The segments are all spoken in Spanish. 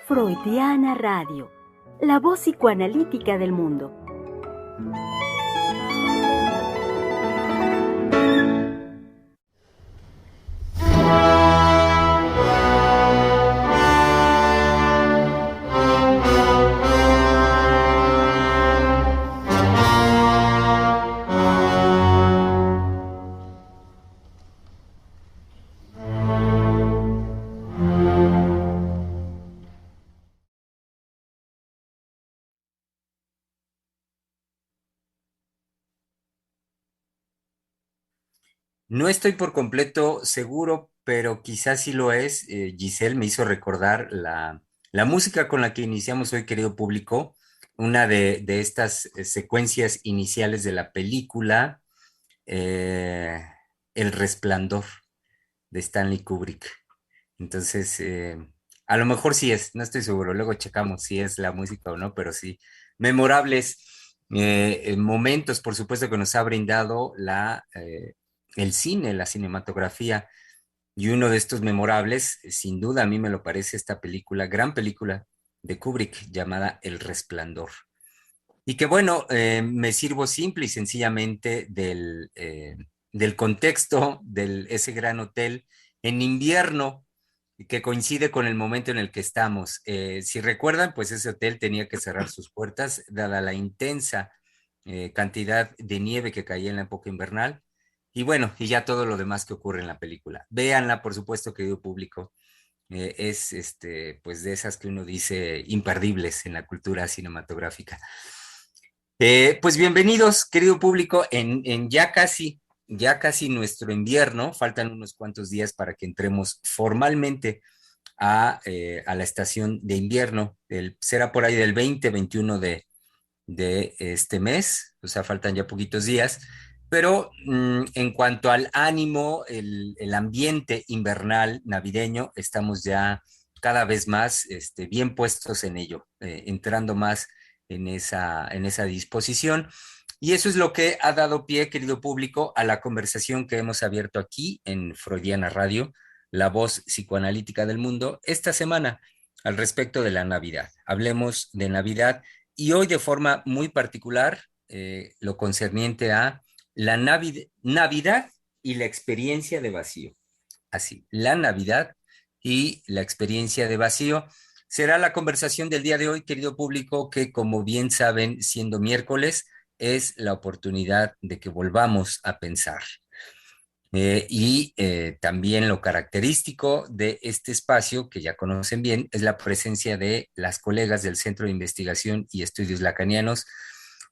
Freudiana Radio, la voz psicoanalítica del mundo. No estoy por completo seguro, pero quizás sí lo es. Giselle me hizo recordar la música con la que iniciamos hoy, querido público, una de estas secuencias iniciales de la película eh, El Resplandor de Stanley Kubrick. Entonces, a lo mejor sí es, no estoy seguro, luego checamos si es la música o no, pero sí, memorables momentos, por supuesto, que nos ha brindado el cine, la cinematografía, y uno de estos memorables, sin duda a mí me lo parece esta película, gran película de Kubrick llamada El Resplandor. Y que bueno, me sirvo simple y sencillamente del contexto de ese gran hotel en invierno que coincide con el momento en el que estamos. Si recuerdan, pues ese hotel tenía que cerrar sus puertas dada la intensa cantidad de nieve que caía en la época invernal. Y bueno, y ya todo lo demás que ocurre en la película. Véanla, por supuesto, querido público. Es pues de esas que uno dice imperdibles en la cultura cinematográfica. Pues bienvenidos, querido público, en ya casi nuestro invierno. Faltan unos cuantos días para que entremos formalmente a la estación de invierno. Será por ahí del 20-21 de este mes, o sea, faltan ya poquitos días. Pero en cuanto al ánimo, el ambiente invernal navideño, estamos ya cada vez más bien puestos en ello, entrando más en esa disposición. Y eso es lo que ha dado pie, querido público, a la conversación que hemos abierto aquí en Freudiana Radio, la voz psicoanalítica del mundo, esta semana al respecto de la Navidad. Hablemos de Navidad y hoy de forma muy particular lo concerniente a la Navidad y la experiencia de vacío. Así, la Navidad y la experiencia de vacío será la conversación del día de hoy, querido público, que como bien saben, siendo miércoles, es la oportunidad de que volvamos a pensar. También lo característico de este espacio, que ya conocen bien, es la presencia de las colegas del Centro de Investigación y Estudios Lacanianos.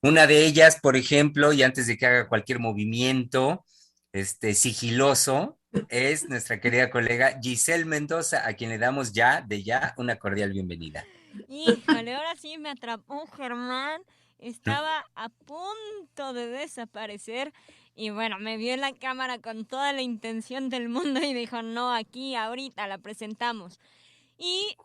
Una de ellas, por ejemplo, y antes de que haga cualquier movimiento sigiloso, es nuestra querida colega Giselle Mendoza, a quien le damos ya una cordial bienvenida. Híjole, ahora sí me atrapó Germán. Estaba a punto de desaparecer y bueno, me vio en la cámara con toda la intención del mundo y dijo, no, aquí, ahorita la presentamos. Y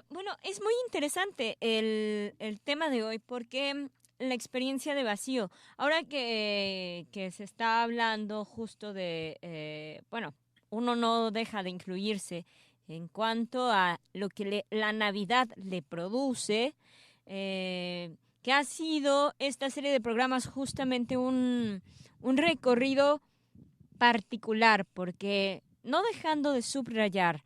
bueno, es muy interesante el tema de hoy porque la experiencia de vacío. Ahora que se está hablando justo de, bueno, uno no deja de incluirse en cuanto a lo que la Navidad le produce, que ha sido esta serie de programas justamente un recorrido particular, porque no dejando de subrayar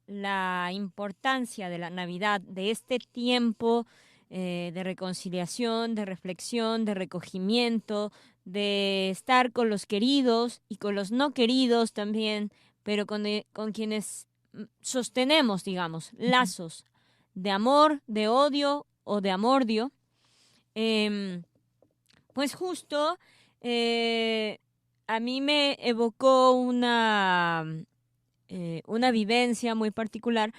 la importancia de la Navidad, de este tiempo de reconciliación, de reflexión, de recogimiento, de estar con los queridos y con los no queridos también, pero con quienes sostenemos, digamos, lazos de amor, de odio o de amordio. Pues justo a mí me evocó una vivencia muy particular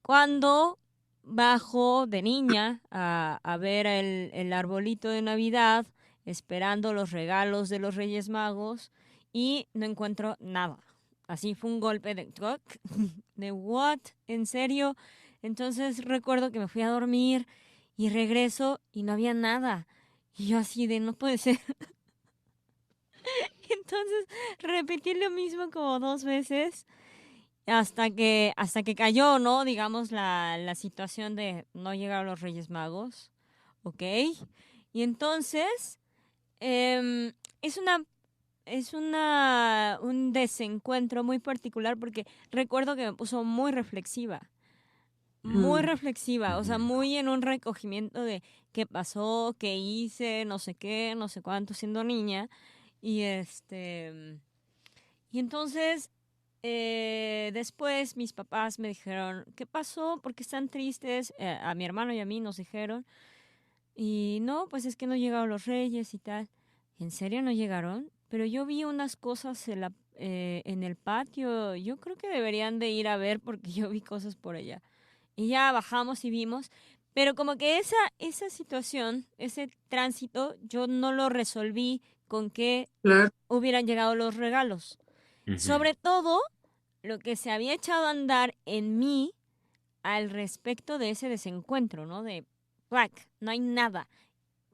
cuando bajo de niña a ver el arbolito de Navidad, esperando los regalos de los Reyes Magos y no encuentro nada. Así fue un golpe de what, ¿en serio? Entonces recuerdo que me fui a dormir y regreso y no había nada. Y yo así de no puede ser. entonces repetí lo mismo como 2 veces hasta que cayó, ¿no? Digamos la situación de no llegar a los Reyes Magos, ¿ok? Y entonces es un desencuentro muy particular porque recuerdo que me puso muy Mm. reflexiva, o sea, Ujú. muy en un recogimiento de qué pasó, qué hice, no sé qué, no sé cuánto, siendo niña. Y y entonces después mis papás me dijeron, ¿qué pasó? ¿Por qué están tristes? A mi hermano y a mí nos dijeron. Y no, pues es que no llegaron los reyes y tal. ¿En serio no llegaron? Pero yo vi unas cosas en el patio. Yo creo que deberían de ir a ver porque yo vi cosas por allá. Y ya bajamos y vimos. Pero como que esa situación, ese tránsito, yo no lo resolví con que Claro. hubieran llegado los regalos. Ujú. Sobre todo, lo que se había echado a andar en mí al respecto de ese desencuentro, ¿no? De, ¡plac! No hay nada.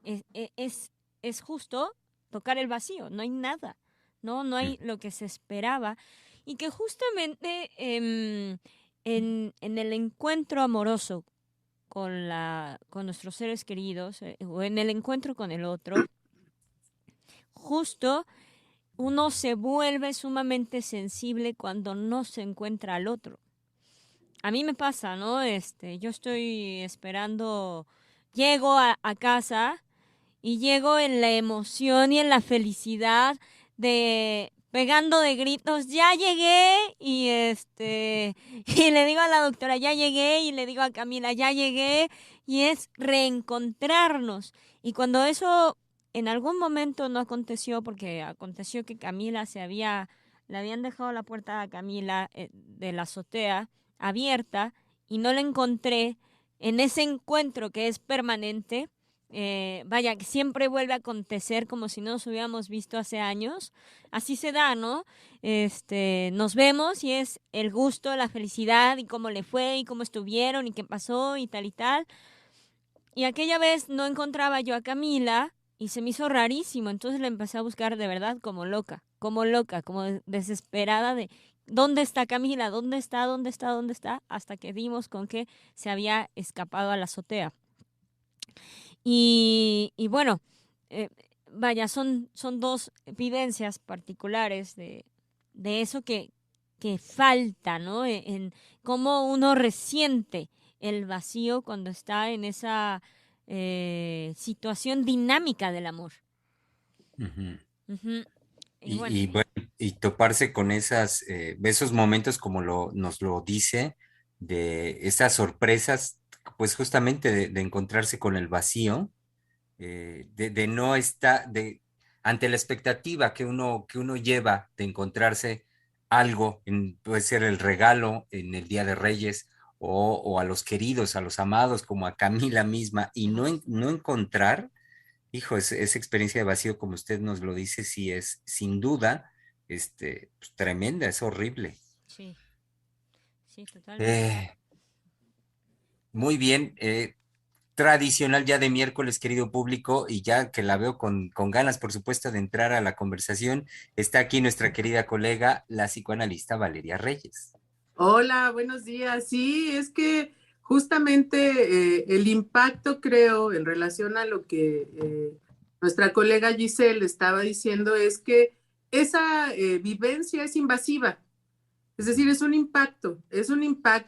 Es justo tocar el vacío, no hay nada, ¿no? No hay lo que se esperaba. Y que justamente en el encuentro amoroso con nuestros seres queridos, o en el encuentro con el otro, justo uno se vuelve sumamente sensible cuando no se encuentra al otro. A mí me pasa, ¿no? Yo estoy esperando, llego a casa y llego en la emoción y en la felicidad de pegando de gritos, ya llegué y y le digo a la doctora, ya llegué y le digo a Camila, ya llegué y es reencontrarnos. Y cuando eso en algún momento no aconteció, porque aconteció que le habían dejado la puerta a Camila de la azotea abierta y no la encontré en ese encuentro que es permanente. Vaya, que siempre vuelve a acontecer como si no nos hubiéramos visto hace años. Así se da, ¿no? Nos vemos y es el gusto, la felicidad y cómo le fue y cómo estuvieron y qué pasó y tal y tal. Y aquella vez no encontraba yo a Camila y se me hizo rarísimo. Entonces la empecé a buscar de verdad como loca, como desesperada de ¿dónde está Camila? ¿Dónde está? ¿Dónde está? ¿Dónde está? Hasta que dimos con que se había escapado a la azotea. Y bueno, eh, vaya, son dos vivencias particulares de eso que falta, ¿no? En cómo uno resiente el vacío cuando está en esa situación dinámica del amor. Ujú. Ujú. Y bueno, Y bueno, y toparse con esos momentos como nos lo dice, de esas sorpresas, pues justamente de encontrarse con el vacío, de no estar, ante la expectativa que uno lleva de encontrarse algo, puede ser el regalo en el Día de Reyes, o a los queridos, a los amados, como a Camila misma, y ajá, no encontrar. Hijo, esa experiencia de vacío, como usted nos lo dice, sí es sin duda, pues, tremenda, es horrible. sí, sí, totalmente. Eh, Muy bien, tradicional ya de miércoles, querido público, y ya que la veo con ganas, por supuesto, de entrar a la conversación, está aquí nuestra querida colega, la psicoanalista Valeria Reyes. Hola, buenos días. Sí, es que justamente el impacto, creo, en relación a lo que nuestra colega Giselle estaba diciendo, es que esa vivencia es invasiva. Es decir, es un impacto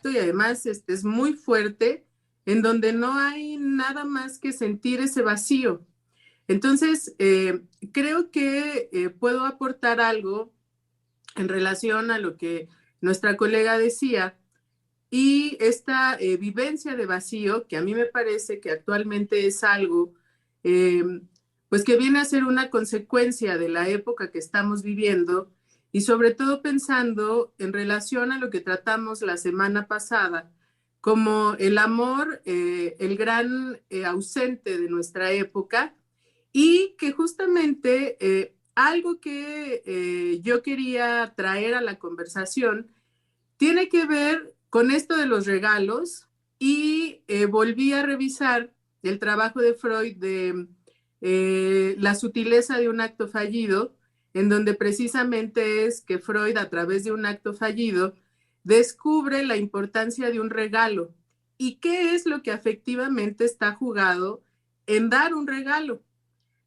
y además es muy fuerte, en donde no hay nada más que sentir ese vacío. Entonces, creo que puedo aportar algo en relación a lo que nuestra colega decía y esta vivencia de vacío, que a mí me parece que actualmente es algo, eh, pues que viene a ser una consecuencia de la época que estamos viviendo y sobre todo pensando en relación a lo que tratamos la semana pasada, como el amor, el gran ausente de nuestra época y que justamente algo que yo quería traer a la conversación tiene que ver con esto de los regalos y volví a revisar el trabajo de Freud de la sutileza de un acto fallido en donde precisamente es que Freud, a través de un acto fallido, descubre la importancia de un regalo y qué es lo que afectivamente está jugado en dar un regalo.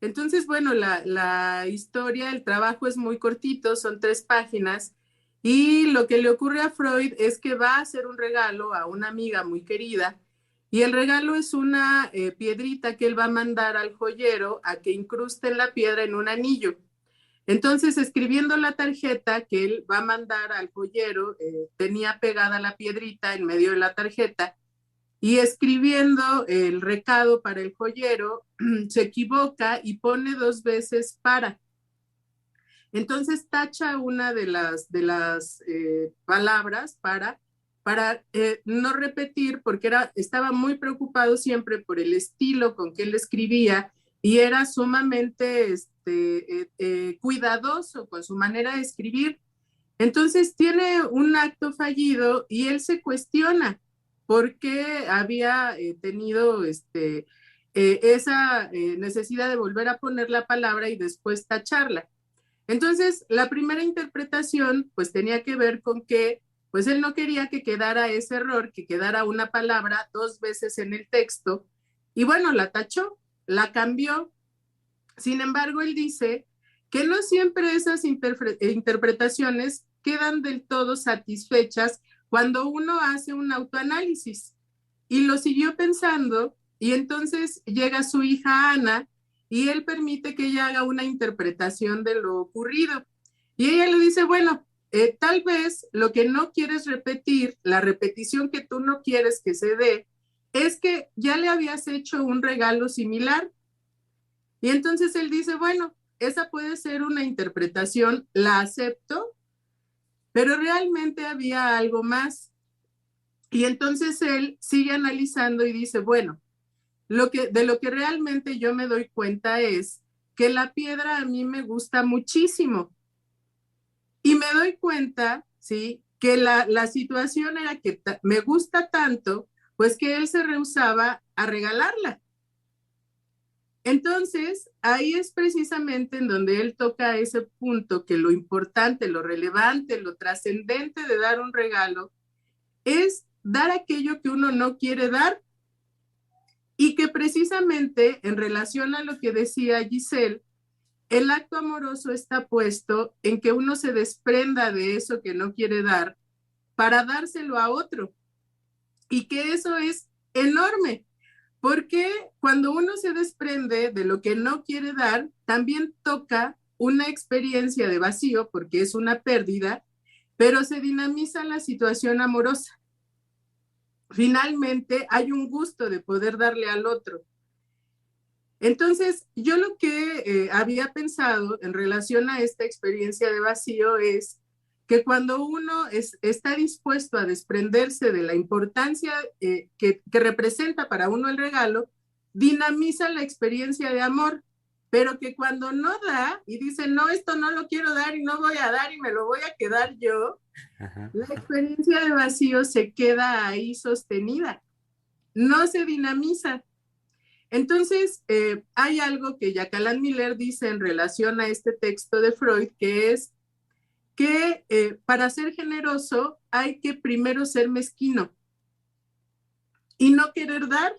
Entonces, bueno, la historia, el trabajo es muy cortito, son 3 páginas, y lo que le ocurre a Freud es que va a hacer un regalo a una amiga muy querida, y el regalo es una piedrita que él va a mandar al joyero a que incruste la piedra en un anillo. Entonces, escribiendo la tarjeta que él va a mandar al joyero, tenía pegada la piedrita en medio de la tarjeta, y escribiendo el recado para el joyero, se equivoca y pone 2 veces para. Entonces tacha una de las palabras para no repetir, porque estaba muy preocupado siempre por el estilo con que él escribía y era sumamente cuidadoso con su manera de escribir. Entonces tiene un acto fallido y él se cuestiona por qué había tenido esa necesidad de volver a poner la palabra y después tacharla. Entonces, la primera interpretación pues tenía que ver con que pues él no quería que quedara ese error, que quedara una palabra 2 veces en el texto, y bueno, la tachó, la cambió. Sin embargo, él dice que no siempre esas interpretaciones quedan del todo satisfechas cuando uno hace un autoanálisis. Y lo siguió pensando, y entonces llega su hija Ana, y él permite que ella haga una interpretación de lo ocurrido. Y ella le dice, bueno, tal vez lo que no quieres repetir, la repetición que tú no quieres que se dé, es que ya le habías hecho un regalo similar. Y entonces él dice, bueno, esa puede ser una interpretación, la acepto, pero realmente había algo más. Y entonces él sigue analizando y dice, bueno, de lo que realmente yo me doy cuenta es que la piedra a mí me gusta muchísimo. Y me doy cuenta, ¿sí? Que la situación era que me gusta tanto, pues que él se rehusaba a regalarla. Entonces, ahí es precisamente en donde él toca ese punto que lo importante, lo relevante, lo trascendente de dar un regalo es dar aquello que uno no quiere dar, y que precisamente en relación a lo que decía Giselle, el acto amoroso está puesto en que uno se desprenda de eso que no quiere dar para dárselo a otro, y que eso es enorme. Porque cuando uno se desprende de lo que no quiere dar, también toca una experiencia de vacío, porque es una pérdida, pero se dinamiza la situación amorosa. Finalmente hay un gusto de poder darle al otro. Entonces, yo lo que había pensado en relación a esta experiencia de vacío es que cuando uno está dispuesto a desprenderse de la importancia que representa para uno el regalo, dinamiza la experiencia de amor, pero que cuando no da y dice, no, esto no lo quiero dar y no voy a dar y me lo voy a quedar yo, ajá, la experiencia de vacío se queda ahí sostenida, no se dinamiza. Entonces, hay algo que Jacqueline Miller dice en relación a este texto de Freud, que es que para ser generoso hay que primero ser mezquino y no querer dar,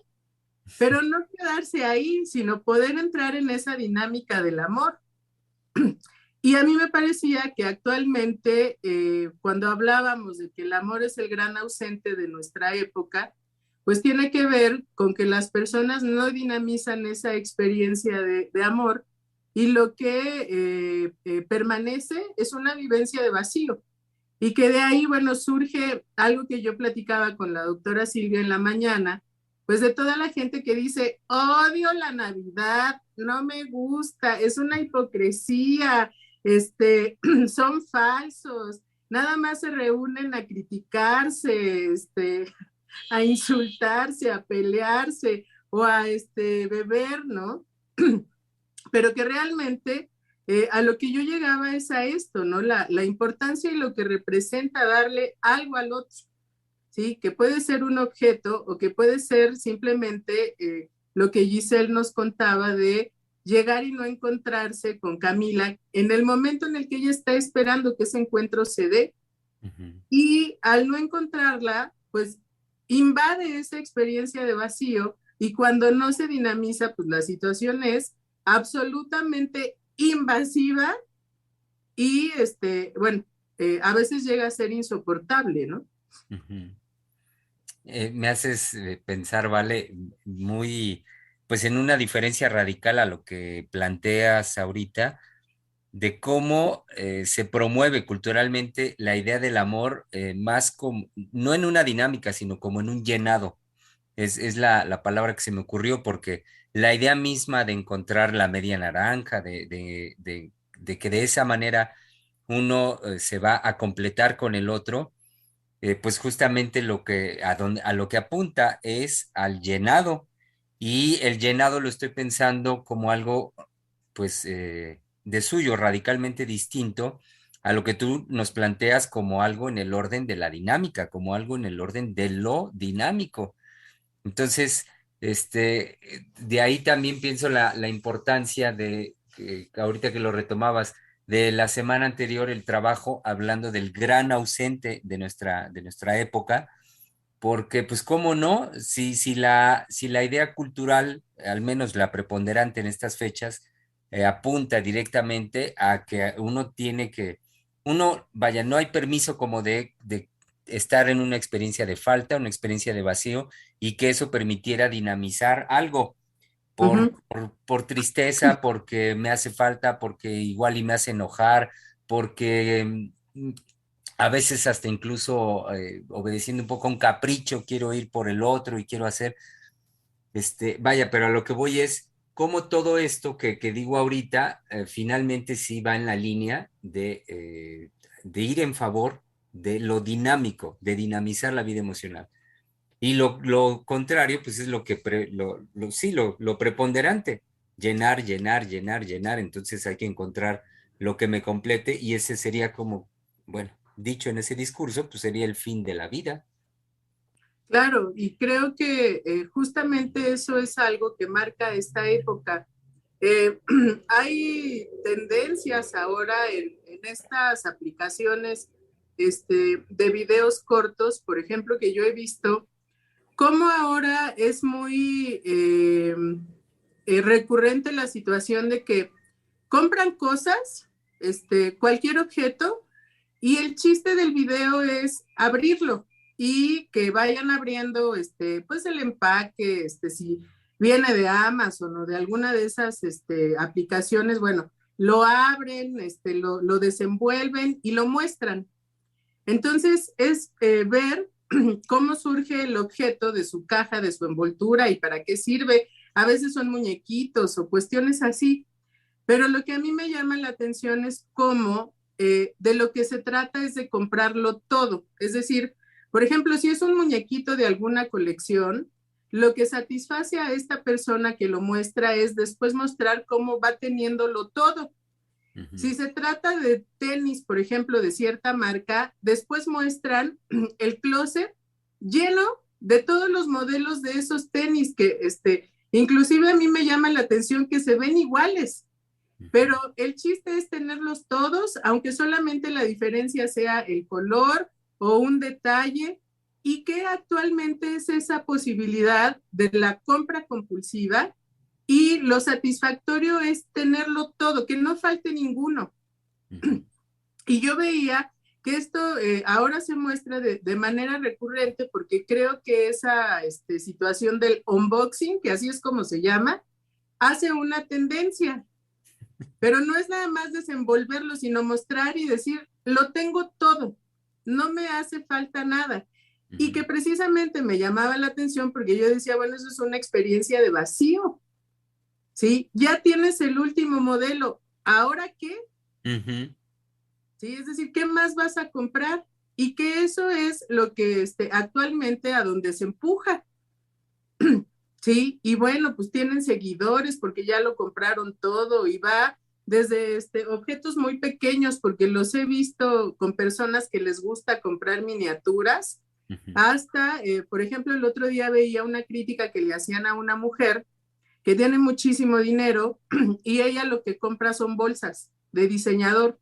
pero no quedarse ahí, sino poder entrar en esa dinámica del amor. Y a mí me parecía que actualmente, cuando hablábamos de que el amor es el gran ausente de nuestra época, pues tiene que ver con que las personas no dinamizan esa experiencia de amor, y lo que permanece es una vivencia de vacío. Y que de ahí, bueno, surge algo que yo platicaba con la doctora Silvia en la mañana, pues de toda la gente que dice, odio la Navidad, no me gusta, es una hipocresía, son falsos, nada más se reúnen a criticarse, a insultarse, a pelearse o a beber, ¿no? Pero que realmente a lo que yo llegaba es a esto, ¿no? La importancia y lo que representa darle algo al otro, ¿sí? Que puede ser un objeto o que puede ser simplemente lo que Giselle nos contaba de llegar y no encontrarse con Camila en el momento en el que ella está esperando que ese encuentro se dé, y al no encontrarla, pues invade esa experiencia de vacío, y cuando no se dinamiza, pues la situación es absolutamente invasiva y, bueno, a veces llega a ser insoportable, ¿no? Me haces pensar, Vale, muy, pues en una diferencia radical a lo que planteas ahorita, de cómo se promueve culturalmente la idea del amor más como, no en una dinámica, sino como en un llenado. Es la palabra que se me ocurrió, porque la idea misma de encontrar la media naranja, de que de esa manera uno se va a completar con el otro, pues justamente a lo que apunta es al llenado. Y el llenado lo estoy pensando como algo, pues, de suyo, radicalmente distinto a lo que tú nos planteas como algo en el orden de la dinámica, como algo en el orden de lo dinámico. Entonces, de ahí también pienso la importancia ahorita que lo retomabas, de la semana anterior, el trabajo hablando del gran ausente de nuestra época, porque pues cómo no, si la idea cultural, al menos la preponderante en estas fechas, apunta directamente a que vaya, no hay permiso como de estar en una experiencia de falta, una experiencia de vacío, y que eso permitiera dinamizar algo por tristeza, porque me hace falta, porque igual y me hace enojar, porque a veces hasta incluso obedeciendo un poco a un capricho, quiero ir por el otro y quiero hacer, vaya, pero a lo que voy es cómo todo esto que digo ahorita, finalmente sí va en la línea de ir en favor de lo dinámico, de dinamizar la vida emocional. Y lo contrario, pues es lo preponderante, llenar, llenar, llenar, llenar. Entonces hay que encontrar lo que me complete, y ese sería como, bueno, dicho en ese discurso, pues sería el fin de la vida. Claro, y creo que justamente eso es algo que marca esta época. Eh, Hay tendencias ahora en estas aplicaciones de videos cortos, por ejemplo, que yo he visto, cómo ahora es muy recurrente la situación de que compran cosas, cualquier objeto, y el chiste del video es abrirlo y que vayan abriendo, pues el empaque, si viene de Amazon o de alguna de esas, aplicaciones, bueno, lo abren, lo desenvuelven y lo muestran. Entonces es ver cómo surge el objeto de su caja, de su envoltura y para qué sirve. A veces son muñequitos o cuestiones así, pero lo que a mí me llama la atención es cómo de lo que se trata es de comprarlo todo. Es decir, por ejemplo, si es un muñequito de alguna colección, lo que satisface a esta persona que lo muestra es después mostrar cómo va teniéndolo todo. Si se trata de tenis, por ejemplo, de cierta marca, después muestran el closet lleno de todos los modelos de esos tenis que, inclusive a mí me llama la atención que se ven iguales, pero el chiste es tenerlos todos, aunque solamente la diferencia sea el color o un detalle, y que actualmente es esa posibilidad de la compra compulsiva, y lo satisfactorio es tenerlo todo, que no falte ninguno. Y yo veía que esto ahora se muestra de manera recurrente, porque creo que esa situación del unboxing, que así es como se llama, hace una tendencia, pero no es nada más desenvolverlo, sino mostrar y decir, lo tengo todo, no me hace falta nada. Y que precisamente me llamaba la atención porque yo decía, bueno, eso es una experiencia de vacío. ¿Sí? Ya tienes el último modelo, ¿ahora qué? ¿Sí? Es decir, ¿qué más vas a comprar? Y que eso es lo que actualmente a donde se empuja. ¿Sí? Y bueno, pues tienen seguidores porque ya lo compraron todo, y va desde objetos muy pequeños, porque los he visto con personas que les gusta comprar miniaturas, hasta, por ejemplo, el otro día veía una crítica que le hacían a una mujer que tiene muchísimo dinero y ella lo que compra son bolsas de diseñador.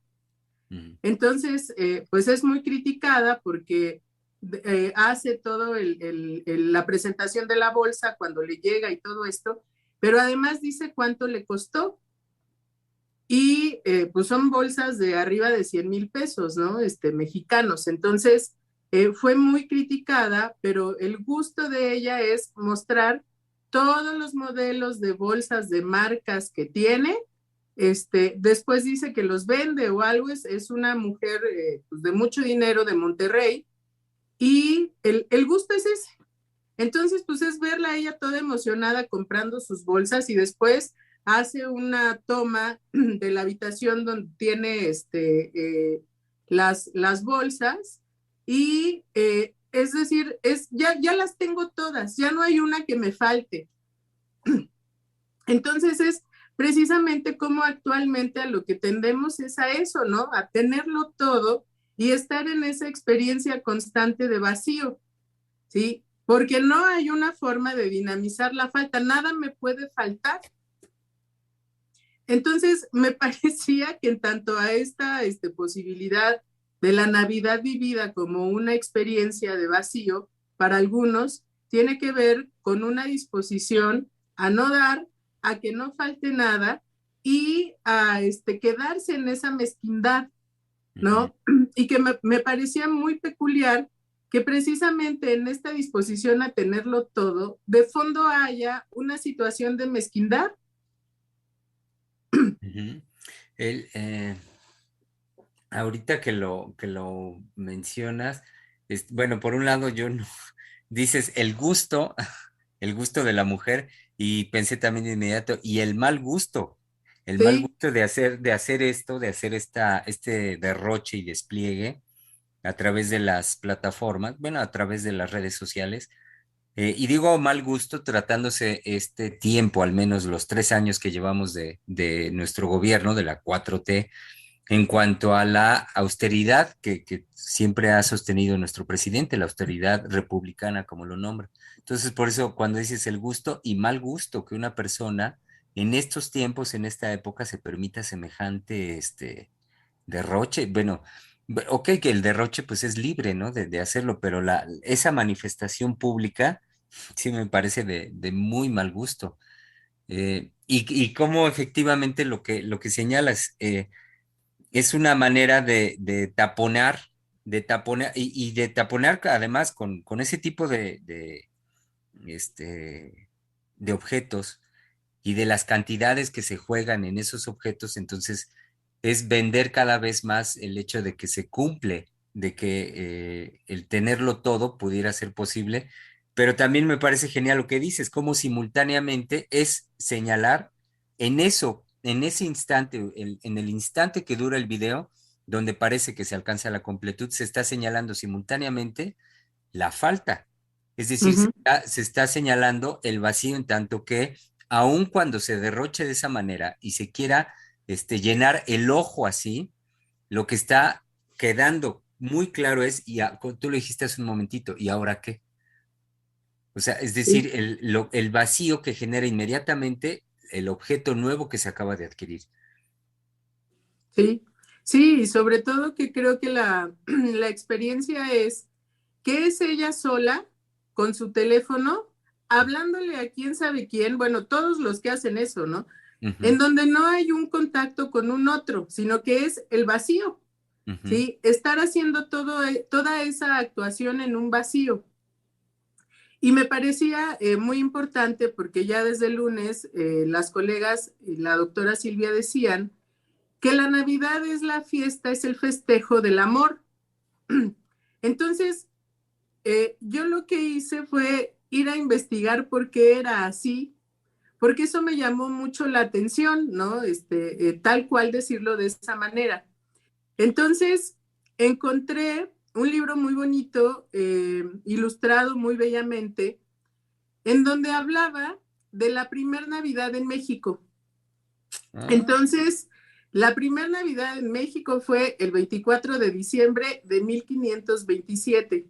Entonces, pues es muy criticada porque hace todo la presentación de la bolsa cuando le llega y todo esto, pero además dice cuánto le costó. Y pues son bolsas de arriba de 100,000 pesos, ¿no? Mexicanos. Entonces, fue muy criticada, pero el gusto de ella es mostrar todos los modelos de bolsas de marcas que tiene. Después dice que los vende o algo, es una mujer pues de mucho dinero de Monterrey, y el gusto es ese. Entonces, pues es verla a ella toda emocionada comprando sus bolsas, y después hace una toma de la habitación donde tiene las bolsas, y es decir, ya las tengo todas, ya no hay una que me falte. Entonces es precisamente como actualmente a lo que tendemos es a eso, ¿no? A tenerlo todo y estar en esa experiencia constante de vacío, ¿sí? Porque no hay una forma de dinamizar la falta, nada me puede faltar. Entonces, me parecía que en tanto a esta posibilidad de la Navidad vivida como una experiencia de vacío, para algunos, tiene que ver con una disposición a no dar, a que no falte nada y a quedarse en esa mezquindad, ¿no? Y que me parecía muy peculiar que precisamente en esta disposición a tenerlo todo, de fondo haya una situación de mezquindad. Ahorita que lo mencionas, bueno, por un lado yo no, dices el gusto de la mujer, y pensé también de inmediato, y el mal Sí. gusto de hacer esto, de hacer este derroche y despliegue a través de las plataformas, bueno, a través de las redes sociales. Y digo mal gusto tratándose este tiempo, al menos los 3 años que llevamos de nuestro gobierno, de la 4T, en cuanto a la austeridad que siempre ha sostenido nuestro presidente, la austeridad republicana, como lo nombra. Entonces, por eso cuando dices el gusto y mal gusto que una persona en estos tiempos, en esta época, se permita semejante derroche, bueno, ok, que el derroche pues es libre, ¿no? De hacerlo, pero esa manifestación pública sí me parece de muy mal gusto. Y cómo efectivamente lo que señalas, es una manera de taponar y de taponar además con ese tipo este, de objetos y de las cantidades que se juegan en esos objetos. Entonces es vender cada vez más el hecho de que se cumple, de que el tenerlo todo pudiera ser posible, pero también me parece genial lo que dices, como simultáneamente es señalar en eso, en ese instante, en el instante que dura el video, donde parece que se alcanza la completud, se está señalando simultáneamente la falta. Es decir, Uh-huh. se está señalando el vacío, en tanto que aun cuando se derroche de esa manera y se quiera llenar el ojo así, lo que está quedando muy claro es, tú lo dijiste hace un momentito, ¿y ahora qué? O sea, es Sí. decir, el vacío que genera inmediatamente el objeto nuevo que se acaba de adquirir. Sí, sí, y sobre todo que creo que la experiencia es que es ella sola con su teléfono hablándole a quién sabe quién, bueno, todos los que hacen eso, ¿no? Ujú, En donde no hay un contacto con un otro, sino que es el vacío, ujú. ¿sí? Estar haciendo toda esa actuación en un vacío. Y me parecía muy importante porque ya desde el lunes las colegas y la doctora Silvia decían que la Navidad es la fiesta, es el festejo del amor. Entonces, yo lo que hice fue ir a investigar por qué era así, porque eso me llamó mucho la atención, ¿no? Tal cual decirlo de esa manera. Entonces, encontré un libro muy bonito, ilustrado muy bellamente, en donde hablaba de la primer Navidad en México. Ah, Entonces, la primera Navidad en México fue el 24 de diciembre de 1527.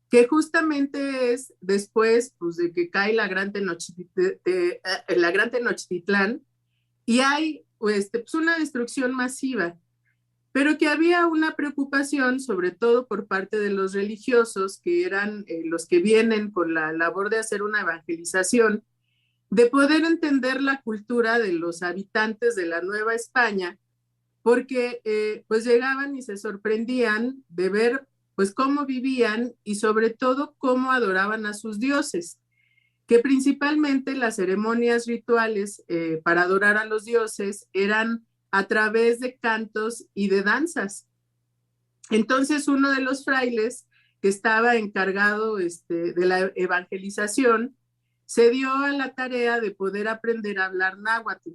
que justamente es después pues, de que cae la gran Tenochtitlán, y hay pues, una destrucción masiva, pero que había una preocupación, sobre todo por parte de los religiosos, que eran los que vienen con la labor de hacer una evangelización, de poder entender la cultura de los habitantes de la Nueva España, porque pues llegaban y se sorprendían de ver pues cómo vivían y sobre todo cómo adoraban a sus dioses, que principalmente las ceremonias rituales para adorar a los dioses eran a través de cantos y de danzas. Entonces uno de los frailes que estaba encargado de la evangelización se dio a la tarea de poder aprender a hablar náhuatl.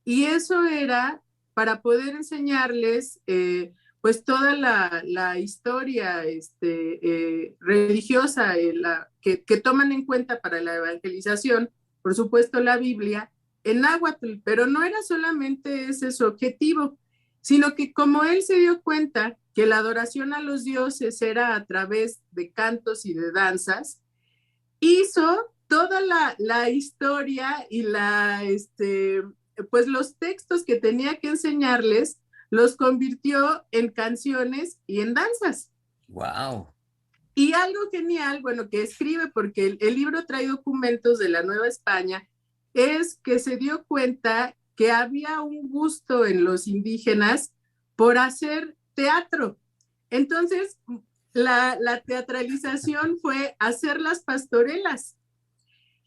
Y eso era para poder enseñarles pues toda la historia religiosa que toman en cuenta para la evangelización, por supuesto la Biblia, en náhuatl, pero no era solamente ese su objetivo, sino que como él se dio cuenta que la adoración a los dioses era a través de cantos y de danzas, hizo toda la historia y pues los textos que tenía que enseñarles, los convirtió en canciones y en danzas. Wow. Y algo genial, bueno, que escribe, porque el libro trae documentos de la Nueva España, es que se dio cuenta que había un gusto en los indígenas por hacer teatro. Entonces, la teatralización fue hacer las pastorelas.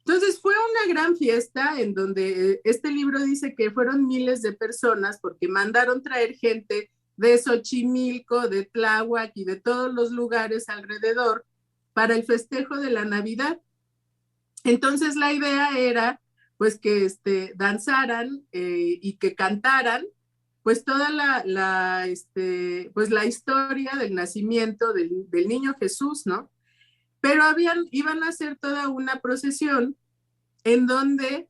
Entonces fue una gran fiesta en donde este libro dice que fueron miles de personas porque mandaron traer gente de Xochimilco, de Tláhuac y de todos los lugares alrededor para el festejo de la Navidad. Entonces la idea era pues que danzaran y que cantaran pues toda pues la historia del nacimiento del niño Jesús, ¿no? Pero iban a hacer toda una procesión en donde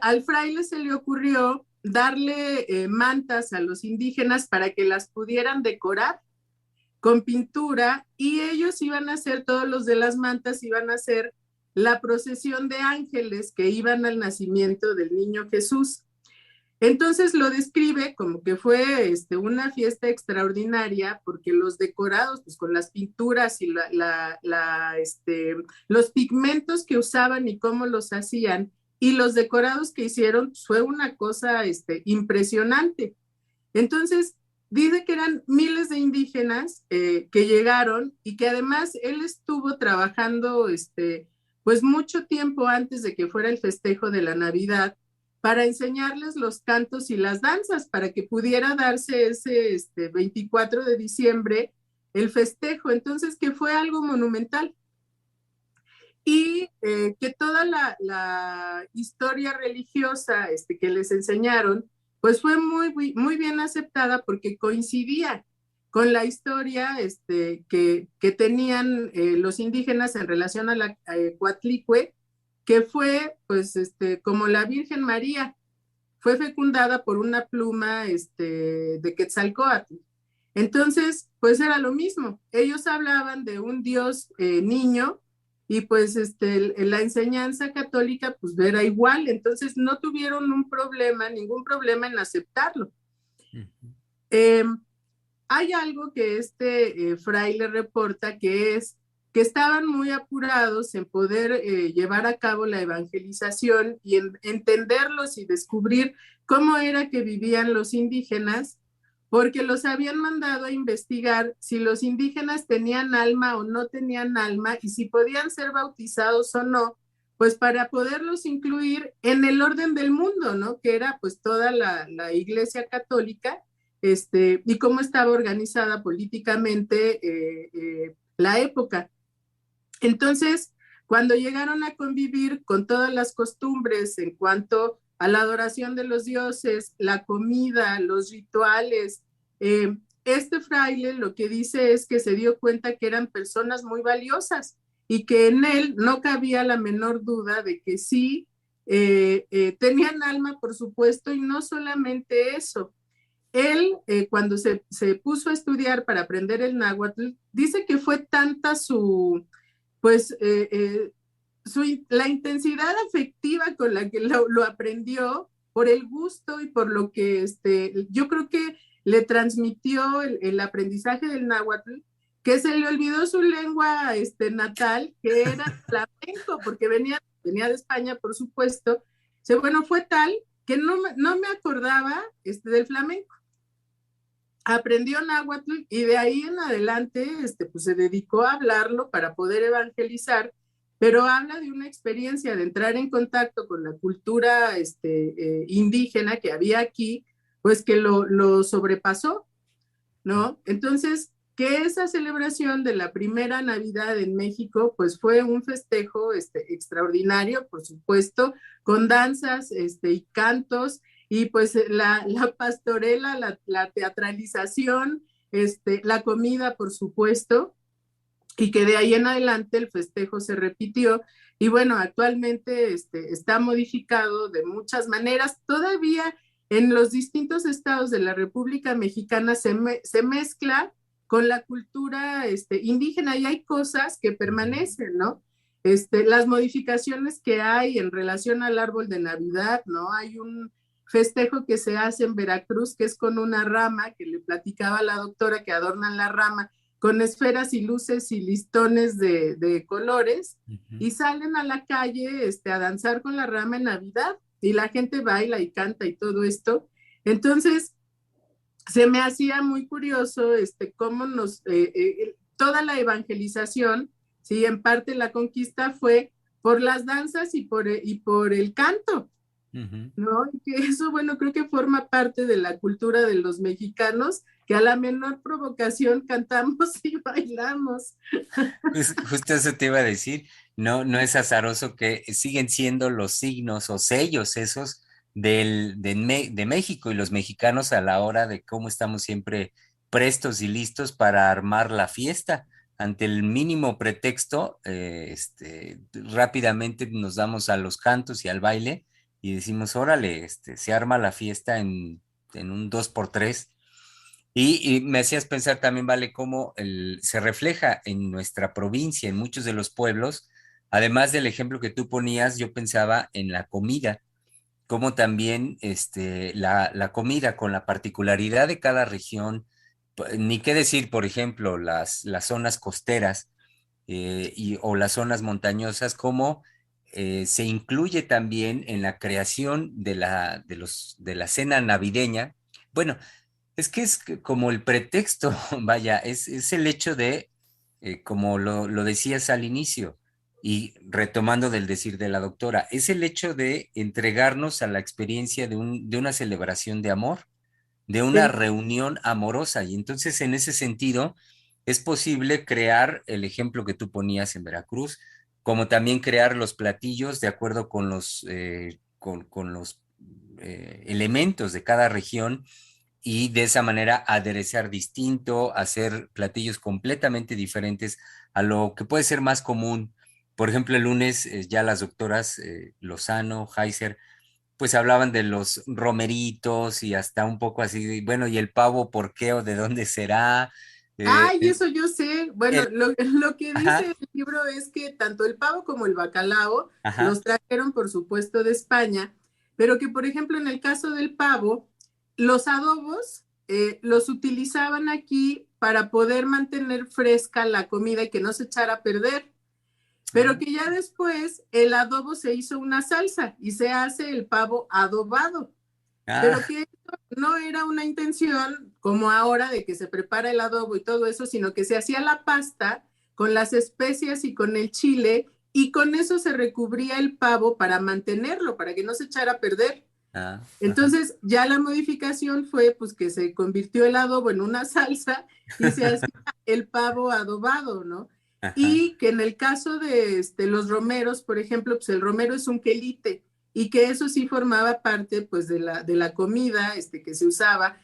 al fraile se le ocurrió darle mantas a los indígenas para que las pudieran decorar con pintura, y ellos iban a hacer, todos los de las mantas iban a hacer la procesión de ángeles que iban al nacimiento del niño Jesús. Entonces lo describe como que fue una fiesta extraordinaria porque los decorados, pues con las pinturas y los pigmentos que usaban y cómo los hacían y los decorados que hicieron, fue una cosa impresionante. Entonces dice que eran miles de indígenas que llegaron y que además él estuvo trabajando pues mucho tiempo antes de que fuera el festejo de la Navidad, para enseñarles los cantos y las danzas, para que pudiera darse ese 24 de diciembre el festejo. Entonces, que fue algo monumental. Y que toda la historia religiosa que les enseñaron, pues fue muy bien aceptada porque coincidía con la historia que tenían los indígenas en relación a la Coatlicue, que fue, pues, como la Virgen María, fue fecundada por una pluma de Quetzalcóatl. Entonces, pues era lo mismo. Ellos hablaban de un Dios niño y pues la enseñanza católica pues era igual. Entonces no tuvieron ningún problema en aceptarlo. Uh-huh. Hay algo que fraile reporta, que es que estaban muy apurados en poder llevar a cabo la evangelización y en entenderlos y descubrir cómo era que vivían los indígenas, porque los habían mandado a investigar si los indígenas tenían alma o no tenían alma y si podían ser bautizados o no, pues para poderlos incluir en el orden del mundo, ¿no? Que era pues toda la Iglesia Católica, y cómo estaba organizada políticamente la época. Entonces, cuando llegaron a convivir con todas las costumbres en cuanto a la adoración de los dioses, la comida, los rituales, este fraile lo que dice es que se dio cuenta que eran personas muy valiosas y que en él no cabía la menor duda de que sí tenían alma, por supuesto, y no solamente eso. Él, cuando se puso a estudiar para aprender el náhuatl, dice que fue tanta su pues la intensidad afectiva con la que lo aprendió, por el gusto y por lo que yo creo que le transmitió el aprendizaje del náhuatl, que se le olvidó su lengua natal, que era flamenco, porque venía de España, por supuesto. Bueno, fue tal que no me acordaba del flamenco. Aprendió náhuatl y de ahí en adelante pues se dedicó a hablarlo para poder evangelizar, pero habla de una experiencia de entrar en contacto con la cultura indígena que había aquí, pues que lo sobrepasó, ¿no? Entonces, que esa celebración de la primera Navidad en México, pues fue un festejo extraordinario, por supuesto, con danzas y cantos, y pues la pastorela, la teatralización, la comida, por supuesto, y que de ahí en adelante el festejo se repitió. Y bueno, actualmente está modificado de muchas maneras. Todavía en los distintos estados de la República Mexicana se mezcla con la cultura indígena, y hay cosas que permanecen, ¿no? Las modificaciones que hay en relación al árbol de Navidad, ¿no? Hay un festejo que se hace en Veracruz, que es con una rama, que le platicaba a la doctora, que adornan la rama con esferas y luces y listones de colores, y salen a la calle a danzar con la rama en Navidad, y la gente baila y canta y todo esto. Entonces, se me hacía muy curioso cómo toda la evangelización, sí, en parte la conquista fue por las danzas y por el canto, ¿no? Y que eso, bueno, creo que forma parte de la cultura de los mexicanos, que a la menor provocación cantamos y bailamos. Pues justo eso te iba a decir, no es azaroso que siguen siendo los signos o sellos esos de México, y los mexicanos a la hora de cómo estamos siempre prestos y listos para armar la fiesta. Ante el mínimo pretexto, rápidamente nos damos a los cantos y al baile y decimos, órale, se arma la fiesta en un 2x3. Y me hacías pensar también, Vale, cómo se refleja en nuestra provincia, en muchos de los pueblos. Además del ejemplo que tú ponías, yo pensaba en la comida, como también la comida con la particularidad de cada región, ni qué decir, por ejemplo, las zonas costeras o las zonas montañosas, cómo se incluye también en la creación de la cena navideña. Bueno, es que es como el pretexto, vaya, es el hecho de, como lo decías al inicio, y retomando del decir de la doctora, es el hecho de entregarnos a la experiencia de una celebración de amor, de una reunión amorosa. Y entonces, en ese sentido, es posible crear el ejemplo que tú ponías en Veracruz, como también crear los platillos de acuerdo con con los elementos de cada región, y de esa manera aderezar distinto, hacer platillos completamente diferentes a lo que puede ser más común. Por ejemplo, el lunes ya las doctoras Lozano, Heiser, pues hablaban de los romeritos y hasta un poco así, bueno, ¿y el pavo por qué o de dónde será? Ay, eso yo sé. Bueno, El, lo que dice ajá, el libro es que tanto el pavo como el bacalao ajá, los trajeron, por supuesto, de España, pero que, por ejemplo, en el caso del pavo, los adobos los utilizaban aquí para poder mantener fresca la comida y que no se echara a perder, pero que ya después el adobo se hizo una salsa y se hace el pavo adobado, pero ah, que no era una intención como ahora de que se prepara el adobo y todo eso, sino que se hacía la pasta con las especias y con el chile, y con eso se recubría el pavo para mantenerlo, para que no se echara a perder. ajá, Entonces ya la modificación fue pues que se convirtió el adobo en una salsa y se hacía el pavo adobado, ¿no? ajá, Y que en el caso de los romeros, por ejemplo, pues el romero es un quelite, y que eso sí formaba parte pues de la comida que se usaba,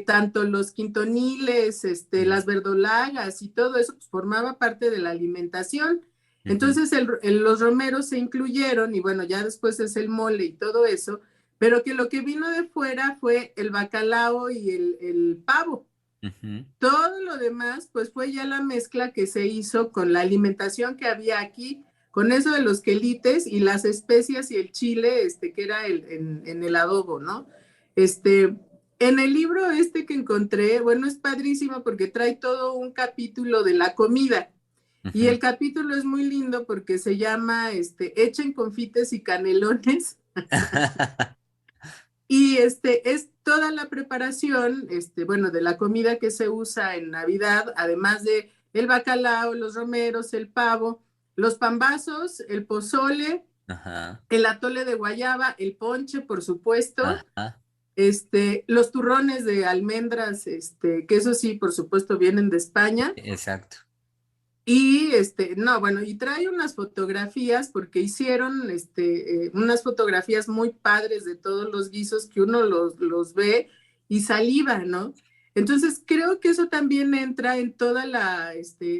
tanto los quintoniles, sí, las verdolagas y todo eso pues formaba parte de la alimentación. ujú, Entonces los romeros se incluyeron, y bueno, ya después es el mole y todo eso, pero que lo que vino de fuera fue el bacalao y el pavo. Ujú. Todo lo demás, pues fue ya la mezcla que se hizo con la alimentación que había aquí, con eso de los quelites y las especias y el chile, que era en el adobo, ¿no? Este, en el libro que encontré, bueno, es padrísimo porque trae todo un capítulo de la comida. Y Ujú. el capítulo es muy lindo porque se llama Echen confites y canelones. Y es toda la preparación, bueno, de la comida que se usa en Navidad, además de el bacalao, los romeros, el pavo, los pambazos, el pozole, Ajá, el atole de guayaba, el ponche, por supuesto, ajá, los turrones de almendras, que eso sí, por supuesto, vienen de España. exacto. Y no, bueno, y trae unas fotografías porque hicieron unas fotografías muy padres de todos los guisos que uno los ve y saliva, ¿no? Entonces creo que eso también entra en toda la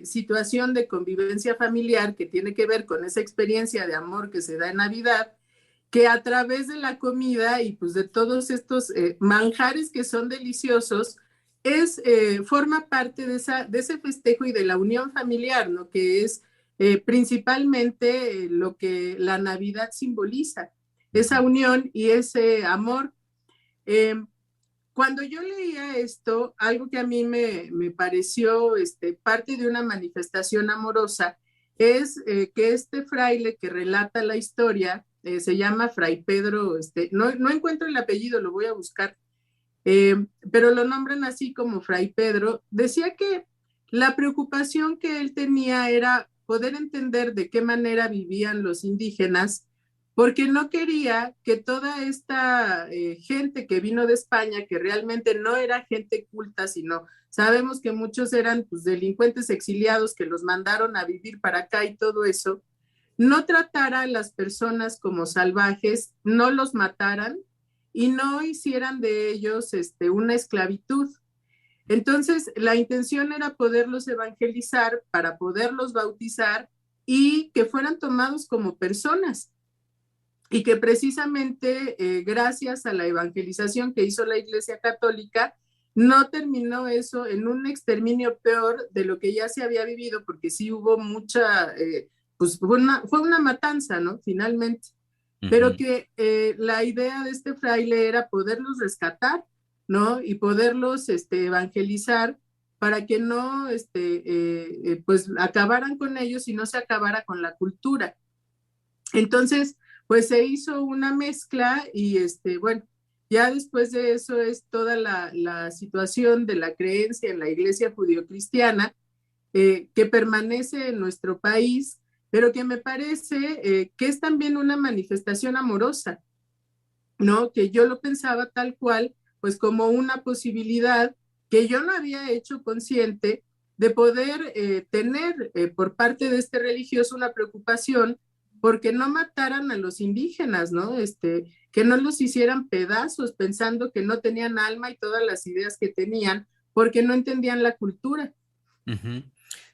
situación de convivencia familiar que tiene que ver con esa experiencia de amor que se da en Navidad, que a través de la comida y pues de todos estos manjares que son deliciosos, forma parte de ese festejo y de la unión familiar, ¿no? Que es principalmente lo que la Navidad simboliza, esa Ujú. unión y ese amor. Eh, Cuando yo leía esto, algo que a mí me pareció parte de una manifestación amorosa es que este fraile que relata la historia se llama Fray Pedro, no encuentro el apellido, lo voy a buscar, pero lo nombran así como Fray Pedro, decía que la preocupación que él tenía era poder entender de qué manera vivían los indígenas, porque no quería que toda esta gente que vino de España, que realmente no era gente culta, sino sabemos que muchos eran pues, delincuentes exiliados que los mandaron a vivir para acá y todo eso, no tratara a las personas como salvajes, no los mataran y no hicieran de ellos una esclavitud. Entonces, la intención era poderlos evangelizar para poderlos bautizar y que fueran tomados como personas. Y que precisamente gracias a la evangelización que hizo la Iglesia Católica, no terminó eso en un exterminio peor de lo que ya se había vivido, porque sí hubo mucha, pues fue una matanza, ¿no? Finalmente, pero Ujú. que la idea de este fraile era poderlos rescatar, ¿no? Y poderlos evangelizar para que no, pues acabaran con ellos y no se acabara con la cultura. Entonces, pues se hizo una mezcla y bueno, ya después de eso es toda la situación de la creencia en la iglesia judio-cristiana que permanece en nuestro país, pero que me parece que es también una manifestación amorosa, ¿no? Que yo lo pensaba tal cual, pues como una posibilidad que yo no había hecho consciente de poder tener por parte de este religioso una preocupación porque no mataran a los indígenas, ¿no? Que no los hicieran pedazos pensando que no tenían alma y todas las ideas que tenían porque no entendían la cultura. Ujú.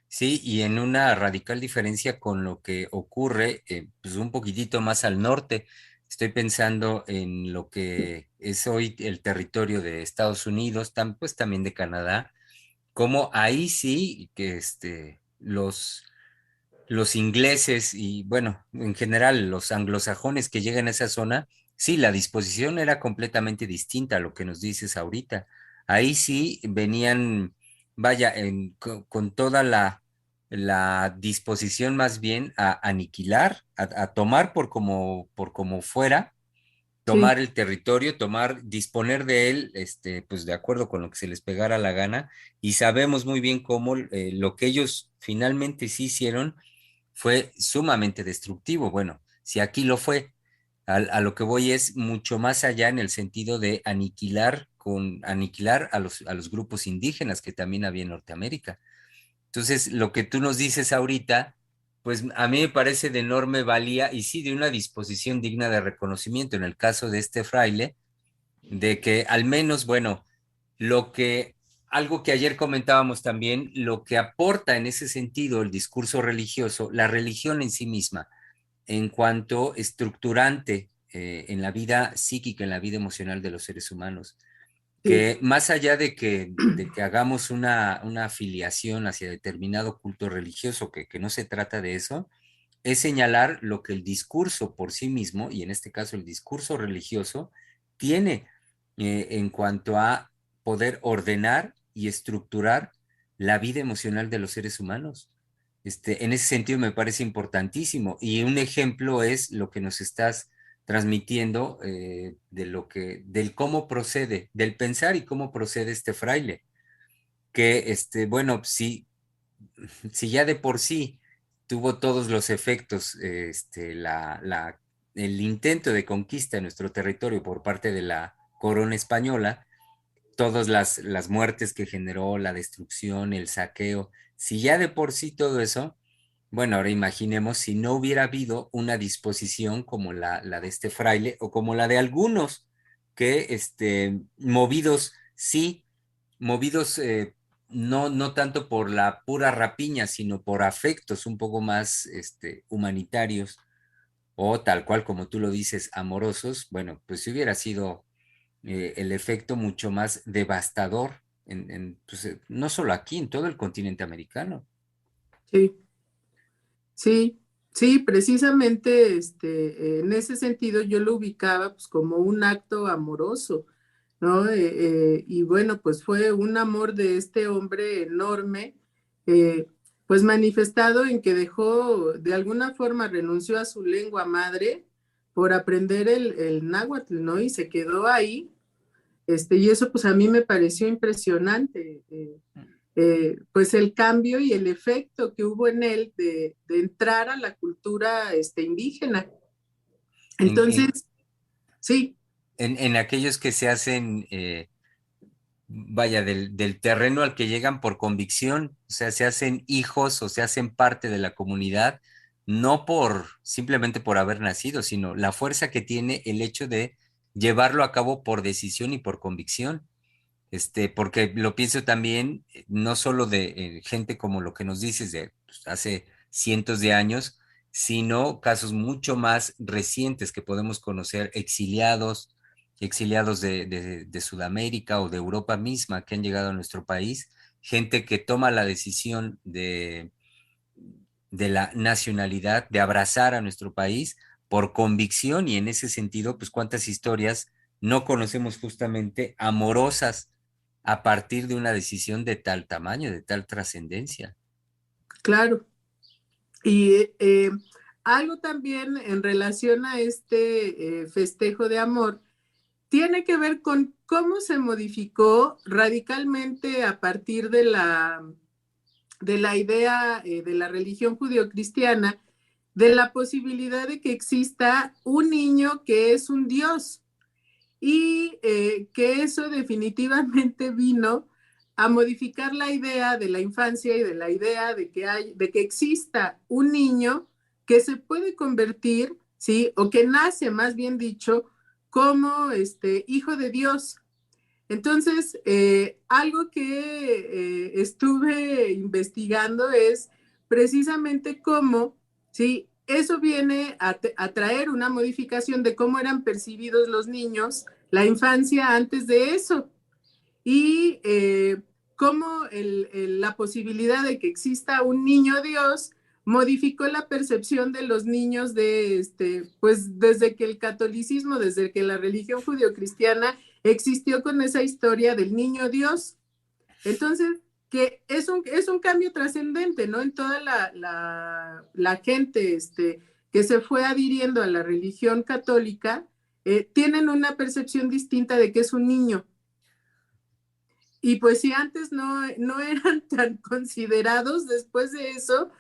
Sí, y en una radical diferencia con lo que ocurre, pues un poquitito más al norte. Estoy pensando en lo que es hoy el territorio de Estados Unidos, pues también de Canadá, como ahí sí que los ingleses y bueno, en general los anglosajones que llegan a esa zona, sí, la disposición era completamente distinta a lo que nos dices ahorita. Ahí sí venían, vaya, con toda la disposición más bien a aniquilar, a tomar por como fuera, Sí. tomar el territorio, disponer de él, pues de acuerdo con lo que se les pegara la gana, y sabemos muy bien cómo lo que ellos finalmente sí hicieron fue sumamente destructivo. Bueno, si aquí lo fue, a lo que voy es mucho más allá en el sentido de aniquilar a los grupos indígenas que también había en Norteamérica. Entonces, lo que tú nos dices ahorita, pues a mí me parece de enorme valía y sí de una disposición digna de reconocimiento en el caso de este fraile, de que al menos, bueno, lo que, algo que ayer comentábamos también, lo que aporta en ese sentido el discurso religioso, la religión en sí misma, en cuanto estructurante en la vida psíquica, en la vida emocional de los seres humanos. Sí, que más allá de que hagamos una afiliación hacia determinado culto religioso, que no se trata de eso, es señalar lo que el discurso por sí mismo, y en este caso el discurso religioso, tiene en cuanto a poder ordenar y estructurar la vida emocional de los seres humanos. En ese sentido me parece importantísimo. Y un ejemplo es lo que nos estás transmitiendo del cómo procede, del pensar y cómo procede este fraile. Que, bueno, si ya de por sí tuvo todos los efectos, el intento de conquista de nuestro territorio por parte de la corona española, todas las muertes que generó, la destrucción, el saqueo, si ya de por sí todo eso, bueno, ahora imaginemos si no hubiera habido una disposición como la de este fraile o como la de algunos que, movidos, sí, movidos no tanto por la pura rapiña, sino por afectos un poco más humanitarios o tal cual como tú lo dices, amorosos, bueno, pues si hubiera sido el efecto mucho más devastador pues, no solo aquí, en todo el continente americano. sí, sí, sí, precisamente en ese sentido yo lo ubicaba pues, como un acto amoroso, ¿no? Y bueno, pues fue un amor de este hombre enorme, eh, pues manifestado en que dejó, de alguna forma renunció a su lengua madre por aprender el náhuatl, ¿no? Y se quedó ahí, y eso pues a mí me pareció impresionante, pues el cambio y el efecto que hubo en él de entrar a la cultura indígena. En, en, Entonces, sí, en aquellos que se hacen, vaya, del terreno al que llegan por convicción, o sea, se hacen hijos o se hacen parte de la comunidad, no simplemente por haber nacido, sino la fuerza que tiene el hecho de llevarlo a cabo por decisión y por convicción. Porque lo pienso también, no solo de gente como lo que nos dices de pues, hace cientos de años, sino casos mucho más recientes que podemos conocer, exiliados de Sudamérica o de Europa misma que han llegado a nuestro país, gente que toma la decisión de la nacionalidad, de abrazar a nuestro país por convicción y en ese sentido, pues cuántas historias no conocemos justamente amorosas a partir de una decisión de tal tamaño, de tal trascendencia. claro. Y algo también en relación a este festejo de amor tiene que ver con cómo se modificó radicalmente a partir de la idea de la religión judio-cristiana, de la posibilidad de que exista un niño que es un Dios y que eso definitivamente vino a modificar la idea de la infancia y de la idea de que exista un niño que se puede convertir, ¿sí? O que nace, más bien dicho, como hijo de Dios. Entonces, algo que estuve investigando es precisamente cómo, ¿sí? Eso viene a traer una modificación de cómo eran percibidos los niños, la infancia antes de eso, y cómo la posibilidad de que exista un niño Dios modificó la percepción de los niños pues desde que el catolicismo, desde que la religión judio-cristiana existió con esa historia del niño Dios. Entonces, que es un cambio trascendente, ¿no? En toda la gente que se fue adhiriendo a la religión católica, tienen una percepción distinta de que es un niño. Y pues si antes no eran tan considerados, después de eso,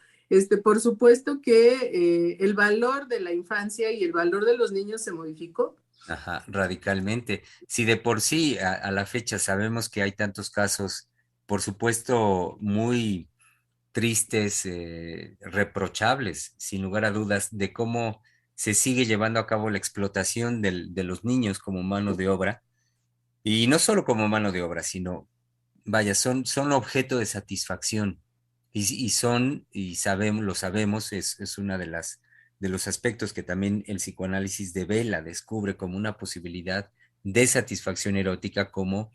por supuesto que el valor de la infancia y el valor de los niños se modificó. Ajá, radicalmente. Si de por sí a la fecha sabemos que hay tantos casos, por supuesto, muy tristes, reprochables, sin lugar a dudas, de cómo se sigue llevando a cabo la explotación de los niños como mano de obra, y no solo como mano de obra, sino, vaya, son objeto de satisfacción, y sabemos, lo sabemos, es una de los aspectos que también el psicoanálisis devela, descubre como una posibilidad de satisfacción erótica, como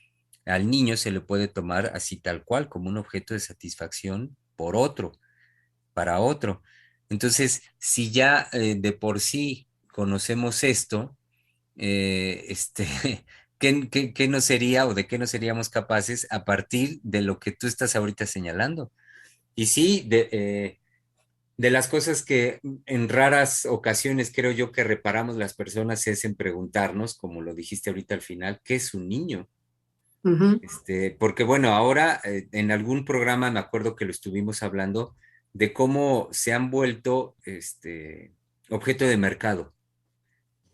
al niño se le puede tomar así tal cual, como un objeto de satisfacción por otro, para otro. Entonces, si ya de por sí conocemos esto, este, ¿qué no sería o de qué no seríamos capaces a partir de lo que tú estás ahorita señalando? Y sí, de las cosas que en raras ocasiones creo yo que reparamos las personas es en preguntarnos, como lo dijiste ahorita al final, ¿qué es un niño? Ujú, Porque bueno, ahora en algún programa me acuerdo que lo estuvimos hablando de cómo se han vuelto objeto de mercado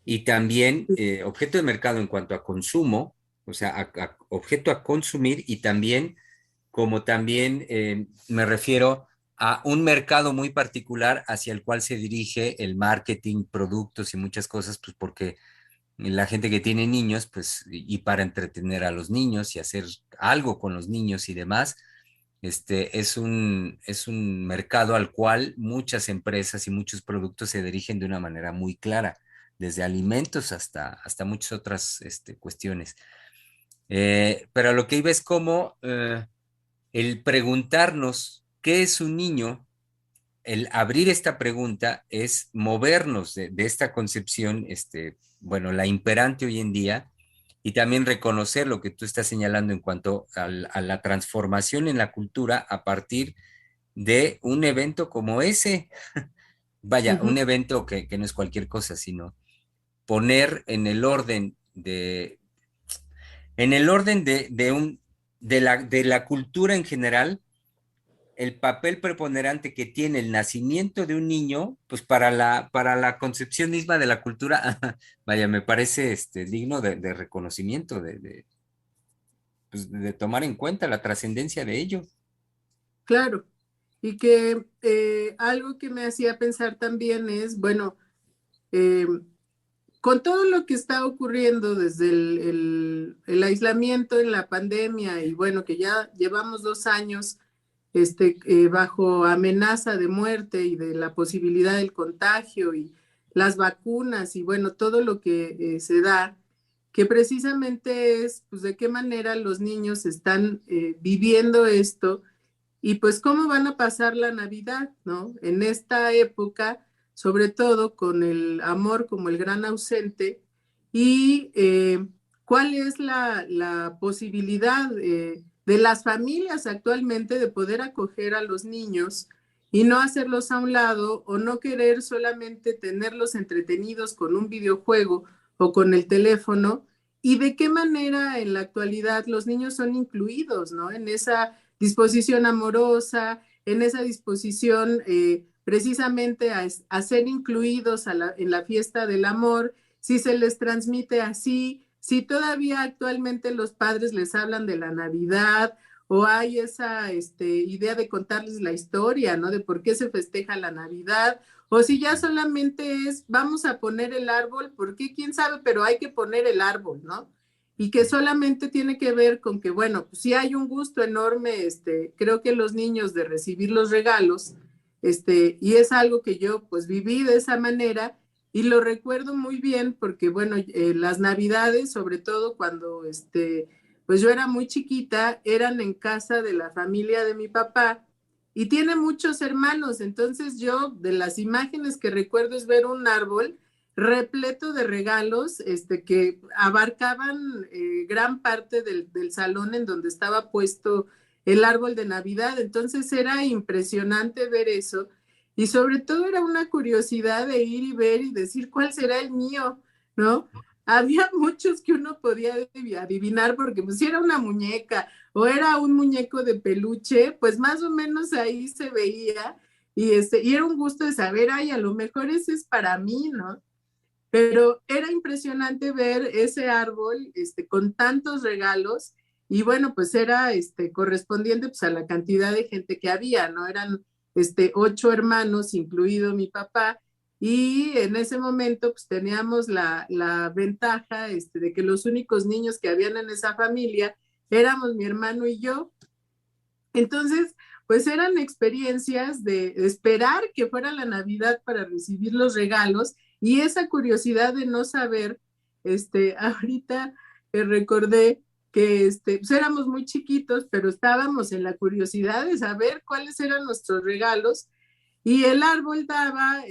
y también objeto de mercado en cuanto a consumo, o sea, objeto a consumir y también como también me refiero a un mercado muy particular hacia el cual se dirige el marketing, productos y muchas cosas, pues porque la gente que tiene niños, pues, y para entretener a los niños y hacer algo con los niños y demás, es un mercado al cual muchas empresas y muchos productos se dirigen de una manera muy clara, desde alimentos hasta muchas otras cuestiones. Pero a lo que iba es como el preguntarnos qué es un niño, el abrir esta pregunta es movernos de esta concepción, bueno, la imperante hoy en día, y también reconocer lo que tú estás señalando en cuanto a la transformación en la cultura a partir de un evento como ese. Vaya, un ujú. evento que no es cualquier cosa, sino poner en el orden de la cultura en general el papel preponderante que tiene el nacimiento de un niño, pues para la concepción misma de la cultura, vaya, me parece digno de reconocimiento, pues, de tomar en cuenta la trascendencia de ello. Claro. Y que algo que me hacía pensar también es, bueno, eh, con todo lo que está ocurriendo desde el aislamiento en la pandemia y bueno, que ya llevamos 2 años bajo amenaza de muerte y de la posibilidad del contagio y las vacunas y bueno, todo lo que se da, que precisamente es pues de qué manera los niños están viviendo esto y pues cómo van a pasar la Navidad, ¿no? En esta época, sobre todo con el amor como el gran ausente y cuál es la posibilidad de las familias actualmente de poder acoger a los niños y no hacerlos a un lado o no querer solamente tenerlos entretenidos con un videojuego o con el teléfono y de qué manera en la actualidad los niños son incluidos, ¿no? En esa disposición amorosa, en esa disposición precisamente a ser incluidos en la fiesta del amor, si se les transmite así, si todavía actualmente los padres les hablan de la Navidad o hay esa idea de contarles la historia, ¿no? De por qué se festeja la Navidad, o si ya solamente es, vamos a poner el árbol, porque quién sabe, pero hay que poner el árbol, ¿no? Y que solamente tiene que ver con que, bueno, pues sí hay un gusto enorme, creo que los niños de recibir los regalos, y es algo que yo pues viví de esa manera y lo recuerdo muy bien porque, bueno, las navidades, sobre todo cuando, pues yo era muy chiquita, eran en casa de la familia de mi papá y tiene muchos hermanos, entonces yo de las imágenes que recuerdo es ver un árbol repleto de regalos que abarcaban gran parte del salón en donde estaba puesto el árbol de Navidad. Entonces era impresionante ver eso y sobre todo era una curiosidad de ir y ver y decir cuál será el mío, ¿no? Había muchos que uno podía adivinar porque pues si era una muñeca o era un muñeco de peluche, pues más o menos ahí se veía y era un gusto de saber, ay, a lo mejor ese es para mí, ¿no? Pero era impresionante ver ese árbol con tantos regalos y bueno, pues era correspondiente pues, a la cantidad de gente que había, ¿no? Eran 8 hermanos, incluido mi papá, y en ese momento pues teníamos la ventaja de que los únicos niños que habían en esa familia éramos mi hermano y yo. Entonces, pues eran experiencias de esperar que fuera la Navidad para recibir los regalos y esa curiosidad de no saber, ahorita recordé que pues éramos muy chiquitos, pero estábamos en la curiosidad de saber cuáles eran nuestros regalos. Y el árbol daba,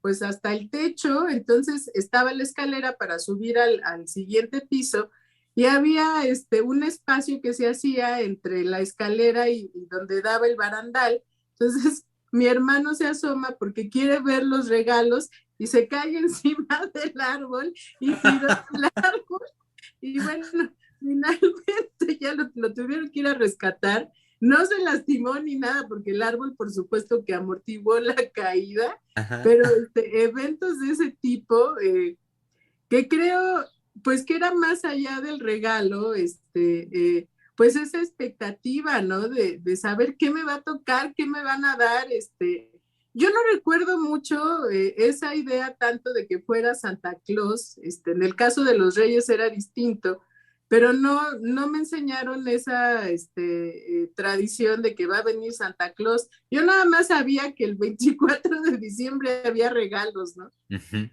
pues hasta el techo, entonces estaba la escalera para subir al siguiente piso y había un espacio que se hacía entre la escalera y donde daba el barandal. Entonces mi hermano se asoma porque quiere ver los regalos y se cae encima del árbol y tiró el árbol. Y bueno, finalmente ya lo tuvieron que ir a rescatar. No se lastimó ni nada porque el árbol, por supuesto, que amortiguó la caída, Ajá. pero eventos de ese tipo, que creo, pues que era más allá del regalo, pues esa expectativa, ¿no? De saber qué me va a tocar, qué me van a dar, yo no recuerdo mucho esa idea tanto de que fuera Santa Claus, en el caso de los Reyes era distinto, pero no me enseñaron esa tradición de que va a venir Santa Claus. Yo nada más sabía que el 24 de diciembre había regalos, ¿no? Ujú.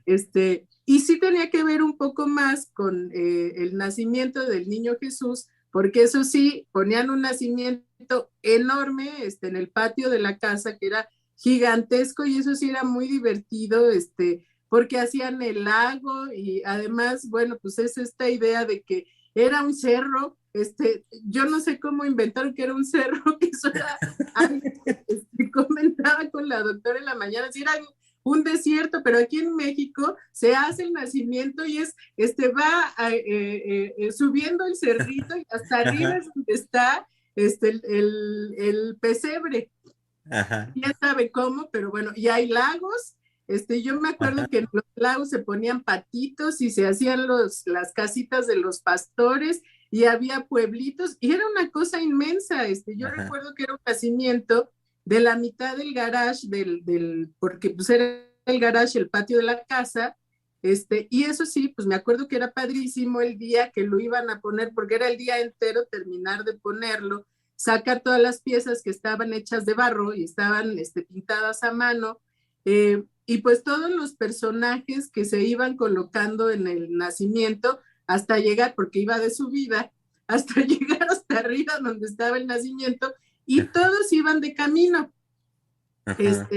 Y sí tenía que ver un poco más con el nacimiento del niño Jesús, porque eso sí, ponían un nacimiento enorme en el patio de la casa, que era gigantesco, y eso sí era muy divertido, porque hacían el lago, y además, bueno, pues es esta idea de que era un cerro, yo no sé cómo inventaron que era un cerro, que eso era algo que comentaba con la doctora en la mañana, si era un desierto, pero aquí en México se hace el nacimiento y va subiendo el cerrito y hasta arriba Ajá. es donde está el pesebre. Ajá. Ya sabe cómo, pero bueno, y hay lagos. Yo me acuerdo Ajá. que en los lagos se ponían patitos y se hacían las casitas de los pastores y había pueblitos y era una cosa inmensa. Yo Ajá. recuerdo que era un nacimiento de la mitad del garage, porque pues era el garage, el patio de la casa. Y eso sí, pues me acuerdo que era padrísimo el día que lo iban a poner, porque era el día entero terminar de ponerlo, sacar todas las piezas que estaban hechas de barro y estaban pintadas a mano, y pues todos los personajes que se iban colocando en el nacimiento hasta llegar, porque iba de subida, hasta llegar hasta arriba donde estaba el nacimiento, y todos iban de camino, Ajá.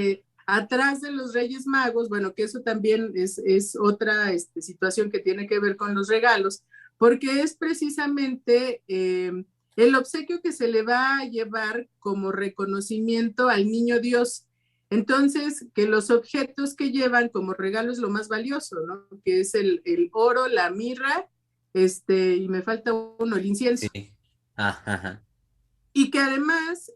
atrás de los Reyes Magos. Bueno, que eso también es otra situación que tiene que ver con los regalos, porque es precisamente el obsequio que se le va a llevar como reconocimiento al niño Dios. Entonces, que los objetos que llevan como regalo es lo más valioso, ¿no? Que es el oro, la mirra, y me falta uno, el incienso. Sí. Ajá. Y que además,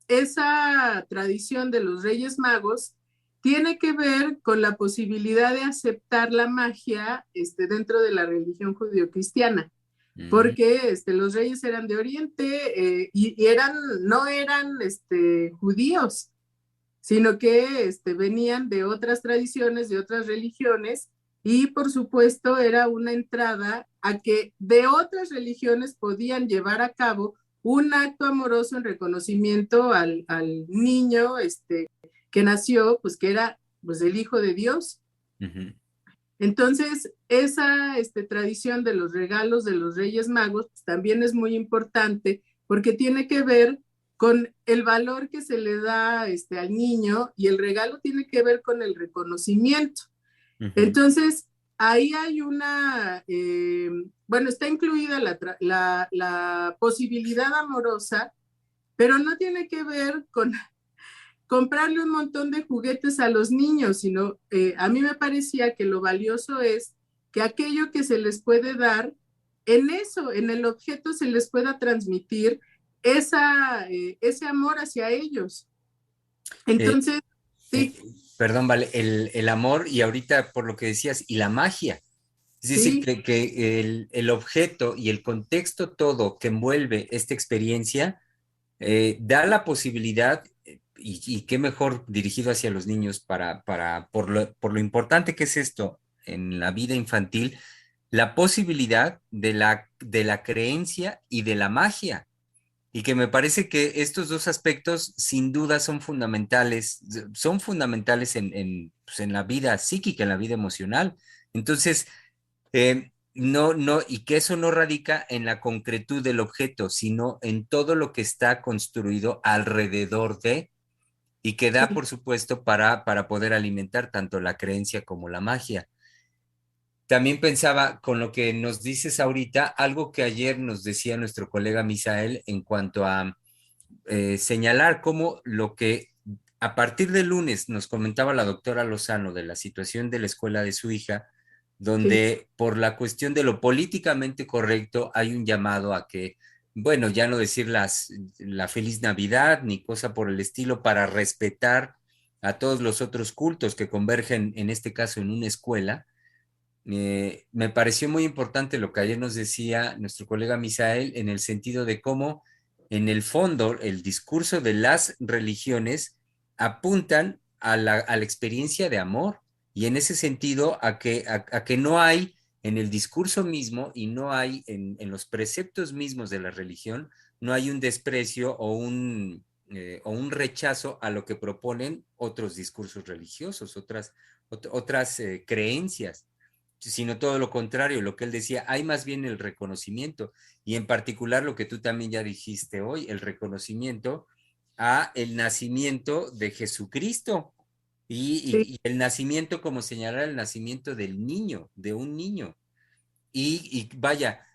esa tradición de los Reyes Magos tiene que ver con la posibilidad de aceptar la magia dentro de la religión judio-cristiana, Mm. porque los reyes eran de Oriente, y no eran judíos, sino que venían de otras tradiciones, de otras religiones, y por supuesto era una entrada a que de otras religiones podían llevar a cabo un acto amoroso en reconocimiento al niño que nació, pues que era pues el Hijo de Dios. Ujú. Entonces, esa tradición de los regalos de los Reyes Magos pues, también es muy importante porque tiene que ver con el valor que se le da al niño, y el regalo tiene que ver con el reconocimiento. Ujú. Entonces, ahí hay bueno, está incluida la posibilidad amorosa, pero no tiene que ver con comprarle un montón de juguetes a los niños, sino a mí me parecía que lo valioso es que aquello que se les puede dar, en eso, en el objeto se les pueda transmitir ese amor hacia ellos. Eh, Entonces, eh, sí, Perdón, vale, el amor y ahorita por lo que decías, y la magia. Es decir, sí, que el objeto y el contexto todo que envuelve esta experiencia da la posibilidad, y qué mejor dirigido hacia los niños por lo importante que es esto en la vida infantil, la posibilidad de la creencia y de la magia. Y que me parece que estos dos aspectos sin duda son fundamentales pues, en la vida psíquica, en la vida emocional. Entonces, y que eso no radica en la concretud del objeto, sino en todo lo que está construido alrededor de, y que da, Sí, por supuesto, para poder alimentar tanto la creencia como la magia. También pensaba con lo que nos dices ahorita, algo que ayer nos decía nuestro colega Misael en cuanto a señalar cómo lo que a partir del lunes nos comentaba la doctora Lozano de la situación de la escuela de su hija, sí, donde por la cuestión de lo políticamente correcto hay un llamado a que, bueno, ya no decir la feliz Navidad ni cosa por el estilo para respetar a todos los otros cultos que convergen, en este caso, en una escuela. Me pareció muy importante lo que ayer nos decía nuestro colega Misael en el sentido de cómo, en el fondo, el discurso de las religiones apuntan a la experiencia de amor y en ese sentido a que no hay en el discurso mismo y no hay en los preceptos mismos de la religión, no hay un desprecio o un rechazo a lo que proponen otros discursos religiosos, otras creencias, sino todo lo contrario, lo que él decía, hay más bien el reconocimiento y en particular lo que tú también ya dijiste hoy, el reconocimiento a el nacimiento de Jesucristo sí, y el nacimiento como señalar el nacimiento del niño, de un niño. Y vaya,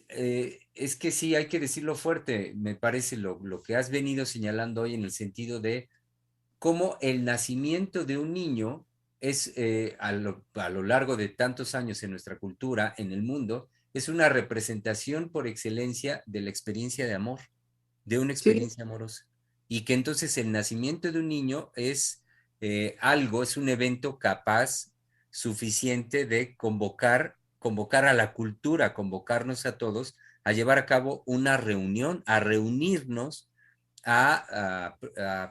es que sí, hay que decirlo fuerte, me parece lo que has venido señalando hoy en el sentido de cómo el nacimiento de un niño es, a lo largo de tantos años en nuestra cultura, en el mundo, es una representación por excelencia de la experiencia de amor, de una sí, experiencia amorosa. Y que entonces el nacimiento de un niño es algo, es un evento capaz, suficiente de convocar a la cultura, convocarnos a todos a llevar a cabo una reunión, a reunirnos a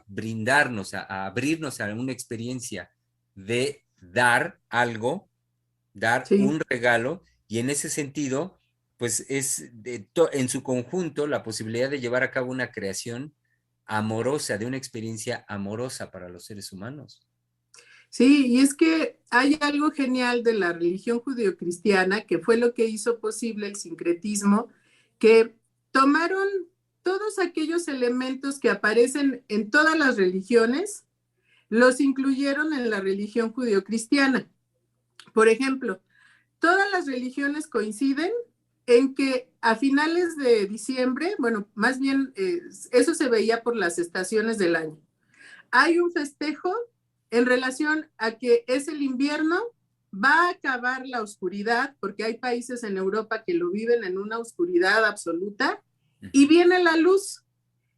brindarnos, a abrirnos a una experiencia de dar algo, dar sí. un regalo, y en ese sentido, pues es en su conjunto la posibilidad de llevar a cabo una creación amorosa, de una experiencia amorosa para los seres humanos. Sí, y es que hay algo genial de la religión judeocristiana que fue lo que hizo posible el sincretismo, que tomaron todos aquellos elementos que aparecen en todas las religiones, los incluyeron en la religión judeocristiana. Por ejemplo, todas las religiones coinciden en que a finales de diciembre, bueno, más bien eso se veía por las estaciones del año. Hay un festejo en relación a que es el invierno, va a acabar la oscuridad, porque hay países en Europa que lo viven en una oscuridad absoluta, Uh y -huh. viene la luz.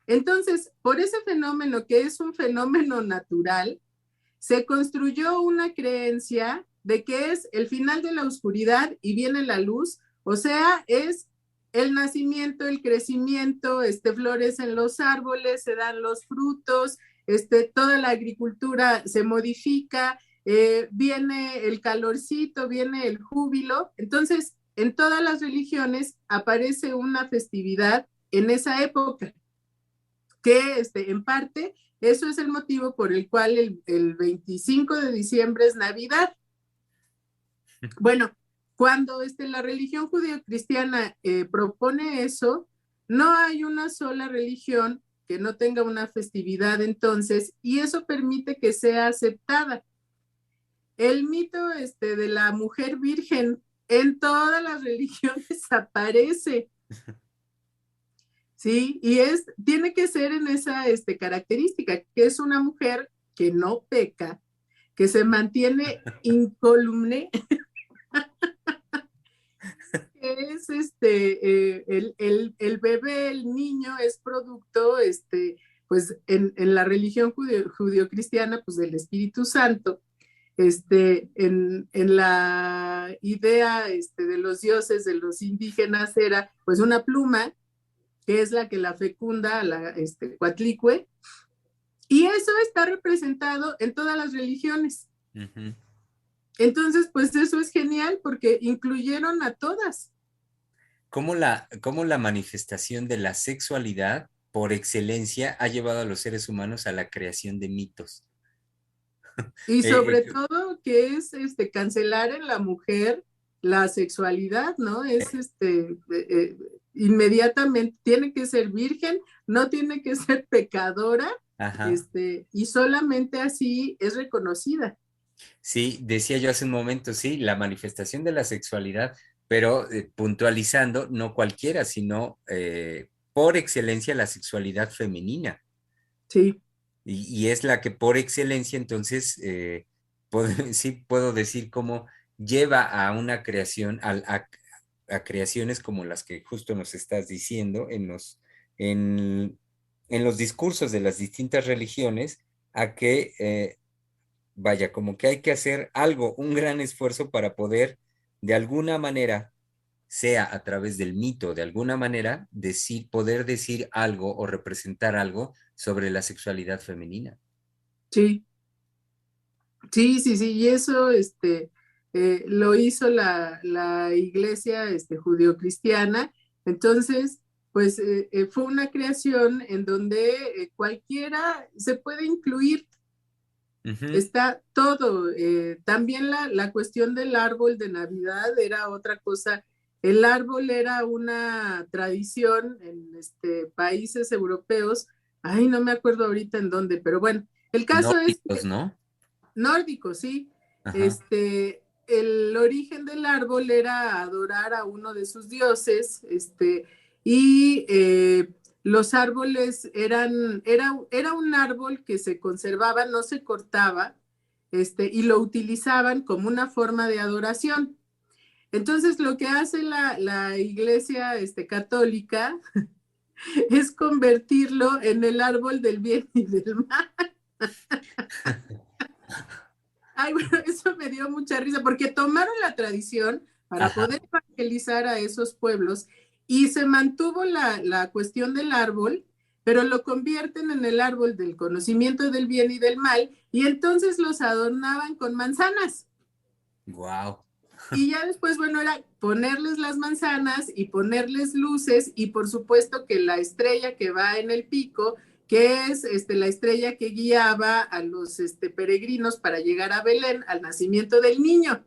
Entonces, por ese fenómeno que es un fenómeno natural, se construyó una creencia de que es el final de la oscuridad y viene la luz, o sea, es el nacimiento, el crecimiento, florecen los árboles, se dan los frutos, toda la agricultura se modifica, viene el calorcito, viene el júbilo. Entonces, en todas las religiones aparece una festividad en esa época, que en parte eso es el motivo por el cual el 25 de diciembre es Navidad. Bueno, cuando la religión judío-cristiana propone eso, no hay una sola religión que no tenga una festividad entonces, y eso permite que sea aceptada. El mito de la mujer virgen en todas las religiones aparece, ¿sí? Y tiene que ser en esa característica, que es una mujer que no peca, que se mantiene incólume, que es el bebé, el niño es producto, pues en la religión judío-cristiana, pues del Espíritu Santo. En la idea de los dioses de los indígenas era pues una pluma que es la que la fecunda a la Coatlicue, y eso está representado en todas las religiones. Uh -huh. Entonces, pues eso es genial porque incluyeron a todas. Cómo la manifestación de la sexualidad por excelencia ha llevado a los seres humanos a la creación de mitos. Y sobre todo que es cancelar en la mujer la sexualidad, ¿no? Es inmediatamente, tiene que ser virgen, no tiene que ser pecadora, Ajá. y solamente así es reconocida. Sí, decía yo hace un momento, sí, la manifestación de la sexualidad, pero puntualizando, no cualquiera, sino por excelencia la sexualidad femenina. Sí, Y es la que por excelencia, entonces, sí puedo decir cómo lleva a una creación, a creaciones como las que justo nos estás diciendo en, en los discursos de las distintas religiones, a que vaya, como que hay que hacer algo, un gran esfuerzo para poder, de alguna manera, sea a través del mito, de alguna manera, poder decir algo o representar algo sobre la sexualidad femenina. sí, sí, y eso lo hizo la iglesia judio-cristiana. Entonces, pues fue una creación en donde cualquiera se puede incluir. Ujú. Está todo. También la cuestión del árbol de Navidad era otra cosa. El árbol era una tradición en países europeos. Ay, no me acuerdo ahorita en dónde, pero bueno, el caso es Nórdicos, ¿no? nórdico, sí. Ajá. El origen del árbol era adorar a uno de sus dioses, y los árboles era un árbol que se conservaba, no se cortaba, y lo utilizaban como una forma de adoración. Entonces, lo que hace la iglesia católica es convertirlo en el árbol del bien y del mal. Ay, bueno, eso me dio mucha risa, porque tomaron la tradición para Ajá. poder evangelizar a esos pueblos y se mantuvo la cuestión del árbol, pero lo convierten en el árbol del conocimiento del bien y del mal, y entonces los adornaban con manzanas. Wow. Y ya después, bueno, era ponerles las manzanas y ponerles luces, y por supuesto que la estrella que va en el pico, que es la estrella que guiaba a los peregrinos para llegar a Belén al nacimiento del niño.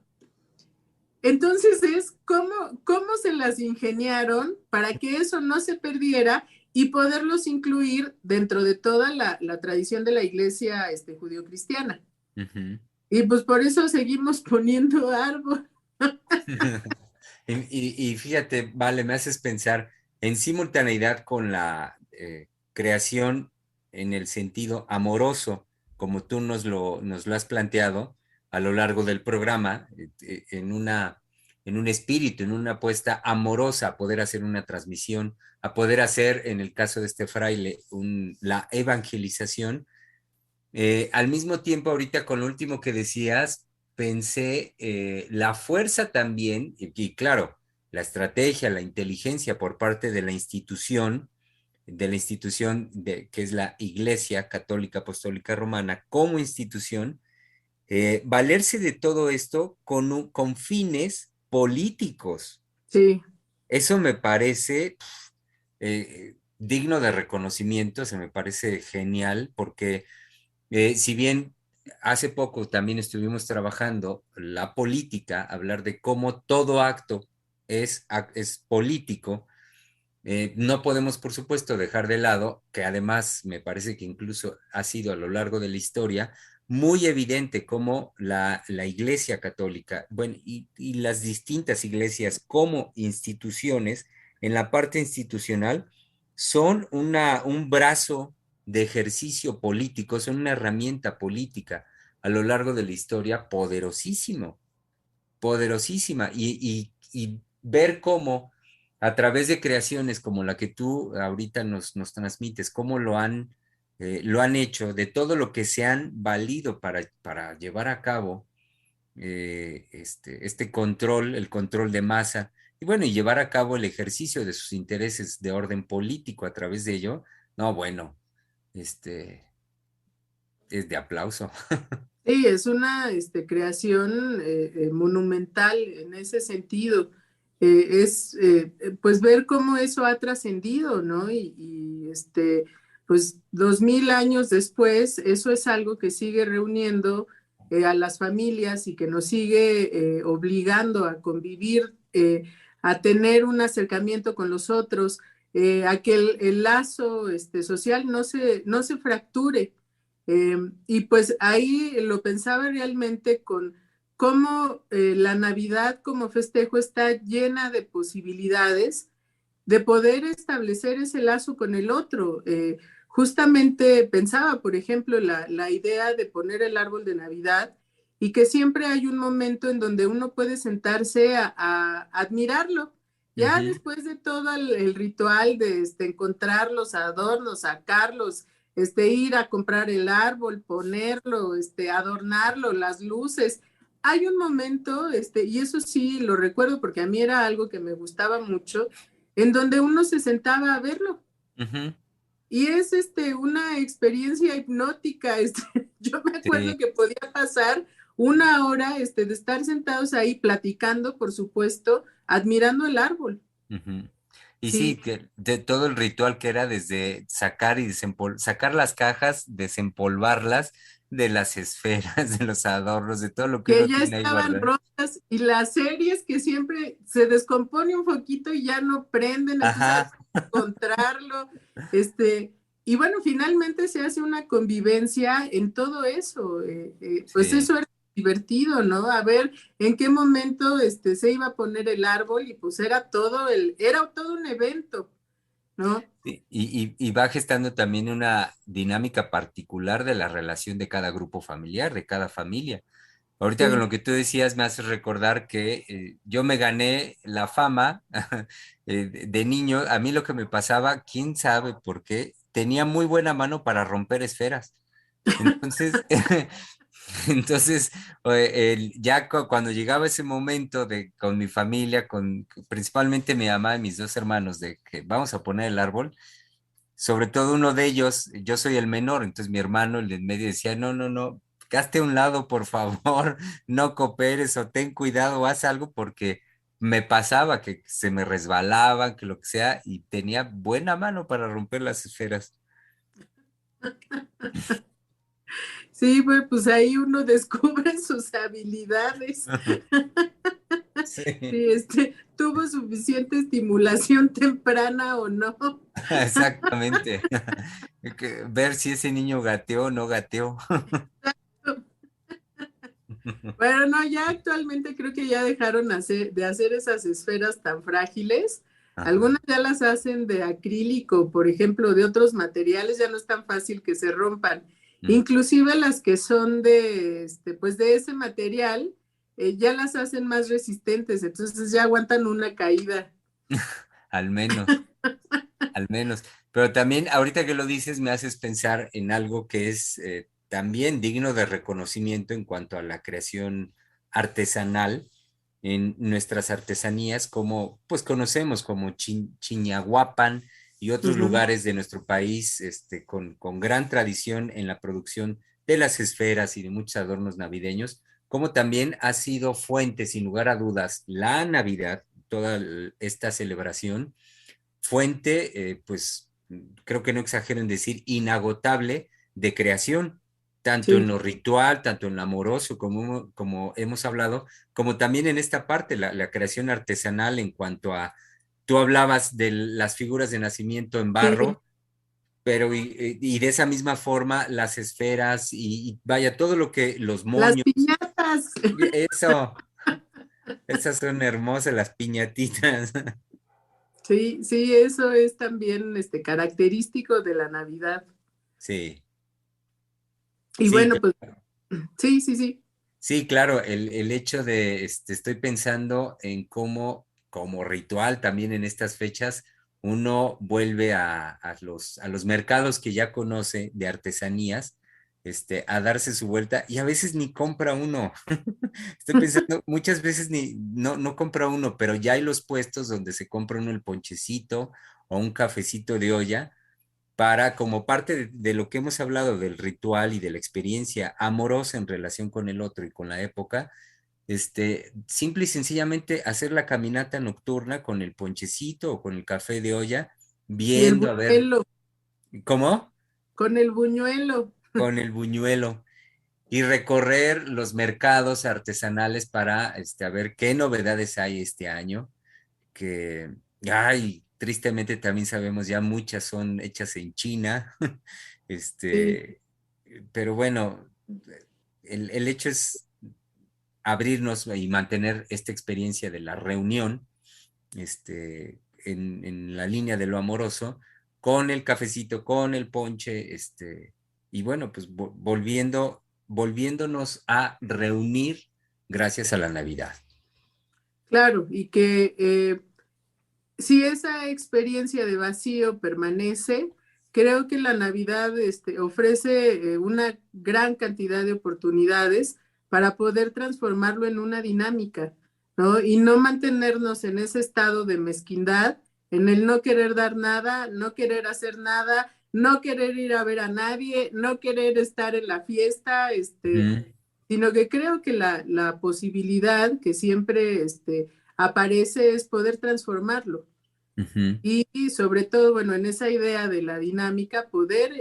Entonces es cómo se las ingeniaron para que eso no se perdiera y poderlos incluir dentro de toda la tradición de la iglesia judío-cristiana. Ujú. Y pues por eso seguimos poniendo árbol. Y fíjate, vale, me haces pensar en simultaneidad con la creación en el sentido amoroso, como tú nos lo has planteado a lo largo del programa, en un espíritu, en una apuesta amorosa a poder hacer una transmisión, a poder hacer, en el caso de este fraile, la evangelización. Al mismo tiempo, ahorita con lo último que decías, pensé la fuerza también, y claro, la estrategia, la inteligencia por parte de la institución que es la Iglesia Católica Apostólica Romana como institución, valerse de todo esto con fines políticos. Sí, Eso me parece digno de reconocimiento, se me parece genial, porque si bien hace poco también estuvimos trabajando la política, hablar de cómo todo acto es político, no podemos, por supuesto, dejar de lado, que además me parece que incluso ha sido a lo largo de la historia muy evidente cómo la Iglesia Católica, bueno, y las distintas iglesias como instituciones, en la parte institucional, son un brazo de ejercicio político, son una herramienta política a lo largo de la historia poderosísimo, poderosísima, y ver cómo a través de creaciones como la que tú ahorita nos transmites, cómo lo han hecho, de todo lo que se han valido para llevar a cabo este control, el control de masa, y bueno, y llevar a cabo el ejercicio de sus intereses de orden político a través de ello, no, bueno, este es de aplauso. sí, es una creación monumental en ese sentido. Pues ver cómo eso ha trascendido, ¿no? Pues 2000 años después, eso es algo que sigue reuniendo a las familias y que nos sigue obligando a convivir, a tener un acercamiento con los otros, a que el lazo social no se fracture. Y pues ahí lo pensaba realmente con cómo la Navidad como festejo está llena de posibilidades de poder establecer ese lazo con el otro. Justamente pensaba, por ejemplo, la idea de poner el árbol de Navidad y que siempre hay un momento en donde uno puede sentarse a admirarlo. Ya después de todo el ritual de encontrar los adornos, sacarlos, ir a comprar el árbol, ponerlo, adornarlo, las luces. Hay un momento, y eso sí lo recuerdo porque a mí era algo que me gustaba mucho, en donde uno se sentaba a verlo. Y es una experiencia hipnótica. Yo me acuerdo que podía pasar una hora de estar sentados ahí platicando, por supuesto, admirando el árbol. Y sí, que de todo el ritual que era desde sacar y sacar las cajas, desempolvarlas de las esferas, de los adornos, de todo lo que Que uno ya tiene ahí estaban guardado. rotas y las series que siempre se descompone un poquito y ya no prenden, entonces hay que encontrarlo. Y bueno, finalmente se hace una convivencia en todo eso. Pues eso era divertido, ¿no? A ver en qué momento se iba a poner el árbol y pues era todo un evento, ¿no? Y va gestando también una dinámica particular de la relación de cada grupo familiar, de cada familia. Ahorita con lo que tú decías me hace recordar que yo me gané la fama de niño. A mí lo que me pasaba, quién sabe por qué, tenía muy buena mano para romper esferas. Entonces, entonces cuando llegaba ese momento con mi familia, principalmente mi mamá y mis dos hermanos, de que vamos a poner el árbol, sobre todo uno de ellos, yo soy el menor, entonces mi hermano, el de en medio, decía, no, no, no, hazte a un lado, por favor, no cooperes o ten cuidado, haz algo, porque me pasaba que se me resbalaban, que lo que sea, y tenía buena mano para romper las esferas. Sí, pues ahí uno descubre sus habilidades. Sí. Sí, tuvo suficiente estimulación temprana o no. Exactamente. Ver si ese niño gateó o no gateó. Bueno, no, ya actualmente creo que ya dejaron de hacer esas esferas tan frágiles. Ajá. Algunas ya las hacen de acrílico, por ejemplo, de otros materiales, ya no es tan fácil que se rompan. Mm. Inclusive las que son pues de ese material, ya las hacen más resistentes, entonces ya aguantan una caída. Al menos, al menos. Pero también, ahorita que lo dices, me haces pensar en algo que es también digno de reconocimiento en cuanto a la creación artesanal en nuestras artesanías, como pues conocemos como Chiñahuapan y otros lugares de nuestro país con gran tradición en la producción de las esferas y de muchos adornos navideños, como también ha sido fuente, sin lugar a dudas, la Navidad, toda esta celebración, fuente, pues creo que no exagero en decir, inagotable de creación, tanto en Sí. lo ritual, tanto en lo amoroso, como hemos hablado, como también en esta parte, la creación artesanal en cuanto a, tú hablabas de las figuras de nacimiento en Sí. barro, pero y de esa misma forma las esferas y vaya, todo lo que los Las moños, piñatas. eso, esas son hermosas, las piñatitas. Sí, sí, eso es también característico de la Navidad. Sí, Y sí, bueno, pues sí, sí, sí. sí, claro, el hecho de, estoy pensando en cómo, como ritual también en estas fechas, uno vuelve a los mercados que ya conoce de artesanías, a darse su vuelta y a veces ni compra uno. Estoy pensando, muchas veces no compra uno, pero ya hay los puestos donde se compra uno el ponchecito o un cafecito de olla para, como parte de lo que hemos hablado del ritual y de la experiencia amorosa en relación con el otro y con la época, simple y sencillamente hacer la caminata nocturna con el ponchecito o con el café de olla, Y el viendo a ver, buñuelo, ¿cómo? con el buñuelo. Con el buñuelo. y recorrer los mercados artesanales para a ver qué novedades hay este año, que, ay, tristemente también sabemos ya muchas son hechas en China, Sí, este, pero bueno, el hecho es abrirnos y mantener esta experiencia de la reunión, en la línea de lo amoroso, con el cafecito, con el ponche, y bueno, pues volviéndonos a reunir gracias a la Navidad. claro, y que si esa experiencia de vacío permanece, creo que la Navidad ofrece una gran cantidad de oportunidades para poder transformarlo en una dinámica, ¿no? Y no mantenernos en ese estado de mezquindad, en el no querer dar nada, no querer hacer nada, no querer ir a ver a nadie, no querer estar en la fiesta, Ujú, sino que creo que la posibilidad que siempre aparece es poder transformarlo. ujú. Y sobre todo, bueno, en esa idea de la dinámica, poder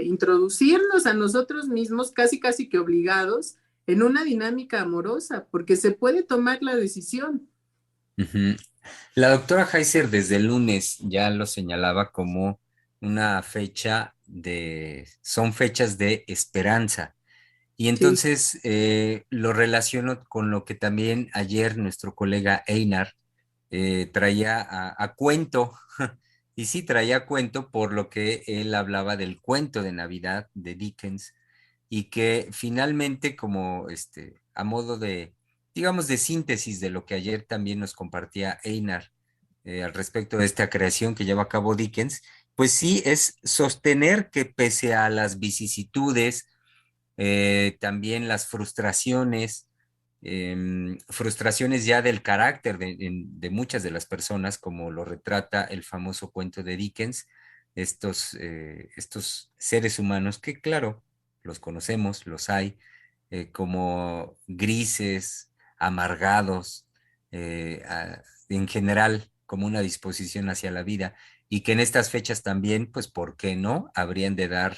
introducirnos a nosotros mismos, casi casi que obligados, en una dinámica amorosa, porque se puede tomar la decisión. Ujú. La doctora Heiser desde el lunes ya lo señalaba como una son fechas de esperanza. Y Sí, entonces lo relaciono con lo que también ayer nuestro colega Einar traía a cuento. Y sí, traía a cuento por lo que él hablaba del cuento de Navidad de Dickens y que finalmente como a modo de, digamos, de síntesis de lo que ayer también nos compartía Einar al respecto de esta creación que lleva a cabo Dickens, pues sí es sostener que pese a las vicisitudes, también las frustraciones ya del carácter de muchas de las personas, como lo retrata el famoso cuento de Dickens, estos seres humanos que, claro, los conocemos, los hay, como grises, amargados, en general, como una disposición hacia la vida, y que en estas fechas también, pues, ¿por qué no? Habrían de dar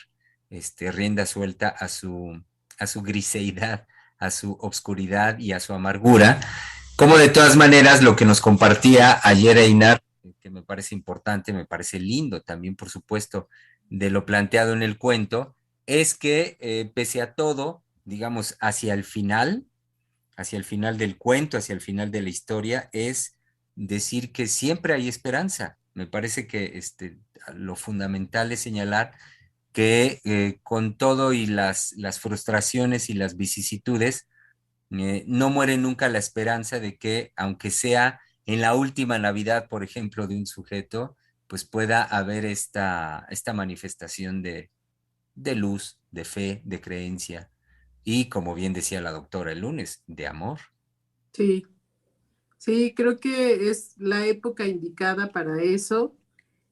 rienda suelta a su griseidad, a su obscuridad y a su amargura, como de todas maneras lo que nos compartía ayer Einar, que me parece importante, me parece lindo también, por supuesto, de lo planteado en el cuento, es que pese a todo, digamos, hacia el final del cuento, hacia el final de la historia, es decir que siempre hay esperanza. Me parece que lo fundamental es señalar que con todo y las frustraciones y las vicisitudes, no muere nunca la esperanza de que, aunque sea en la última Navidad, por ejemplo, de un sujeto, pues pueda haber esta manifestación de luz, de fe, de creencia y, como bien decía la doctora el lunes, de amor. sí, sí, creo que es la época indicada para eso.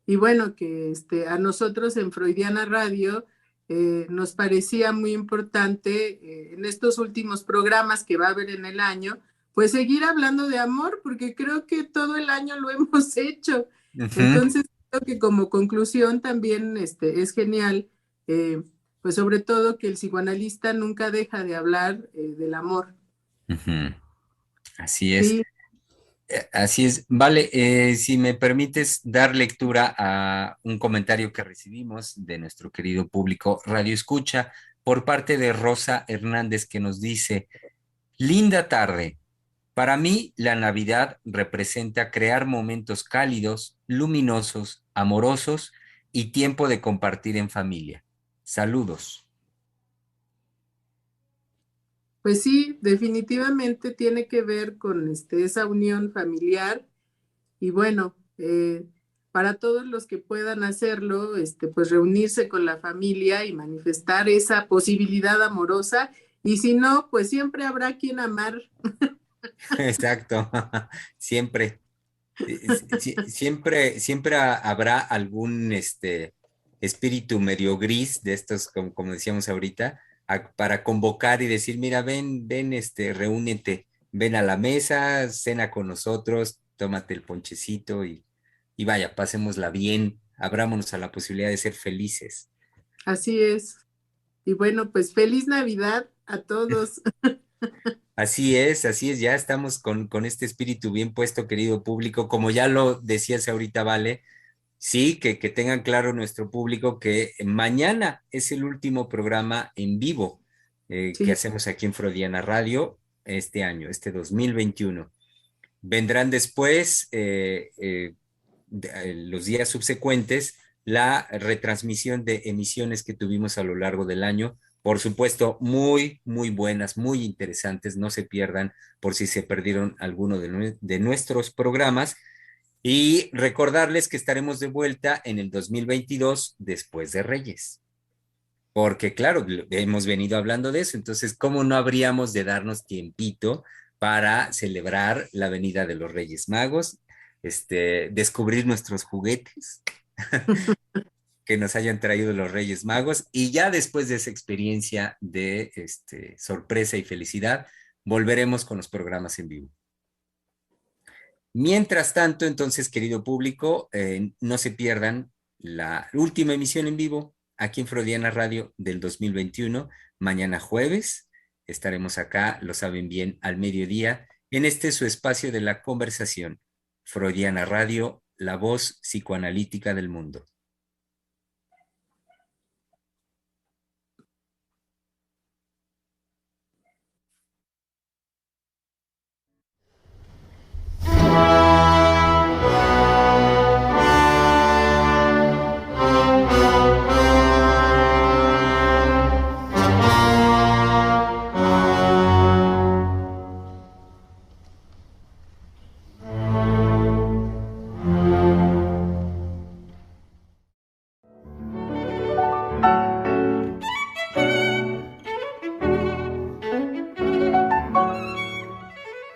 Y bueno, que a nosotros en Freudiana Radio nos parecía muy importante en estos últimos programas que va a haber en el año, pues seguir hablando de amor, porque creo que todo el año lo hemos hecho. Ujú, Entonces, creo que como conclusión también es genial, eh, pues sobre todo que el psicoanalista nunca deja de hablar del amor. ujú. Así es. Sí, Así es. Vale, si me permites dar lectura a un comentario que recibimos de nuestro querido público Radio Escucha por parte de Rosa Hernández que nos dice, linda tarde. Para mí, la Navidad representa crear momentos cálidos, luminosos, amorosos y tiempo de compartir en familia. Saludos. pues sí, definitivamente tiene que ver con esa unión familiar. Y bueno, para todos los que puedan hacerlo, pues reunirse con la familia y manifestar esa posibilidad amorosa. Y si no, pues siempre habrá quien amar. Exacto. Siempre. Siempre habrá algún espíritu medio gris de estos, como decíamos ahorita, para convocar y decir, mira, ven, reúnete, ven a la mesa, cena con nosotros, tómate el ponchecito y vaya, pasémosla bien, abrámonos a la posibilidad de ser felices. Así es. Y bueno, pues feliz Navidad a todos. Así es, ya estamos con este espíritu bien puesto, querido público. Como ya lo decías ahorita, Vale, sí, que tengan claro nuestro público que mañana es el último programa en vivo que Sí, hacemos aquí en Freudiana Radio este año, este 2021. Vendrán después, los días subsecuentes, la retransmisión de emisiones que tuvimos a lo largo del año. Por supuesto, muy, muy buenas, muy interesantes. No se pierdan por si se perdieron alguno de nuestros programas. Y recordarles que estaremos de vuelta en el 2022 después de Reyes. Porque claro, hemos venido hablando de eso, entonces, ¿cómo no habríamos de darnos tiempito para celebrar la venida de los Reyes Magos, descubrir nuestros juguetes que nos hayan traído los Reyes Magos y ya después de esa experiencia de sorpresa y felicidad, volveremos con los programas en vivo? Mientras tanto, entonces, querido público, no se pierdan la última emisión en vivo aquí en Freudiana Radio del 2021. Mañana jueves estaremos acá, lo saben bien, al mediodía, en su espacio de la conversación. Freudiana Radio, la voz psicoanalítica del mundo.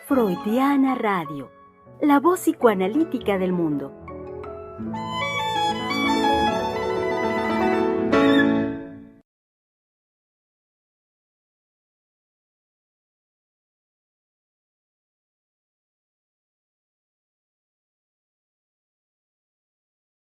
Freudiana Radio, la voz psicoanalítica del mundo.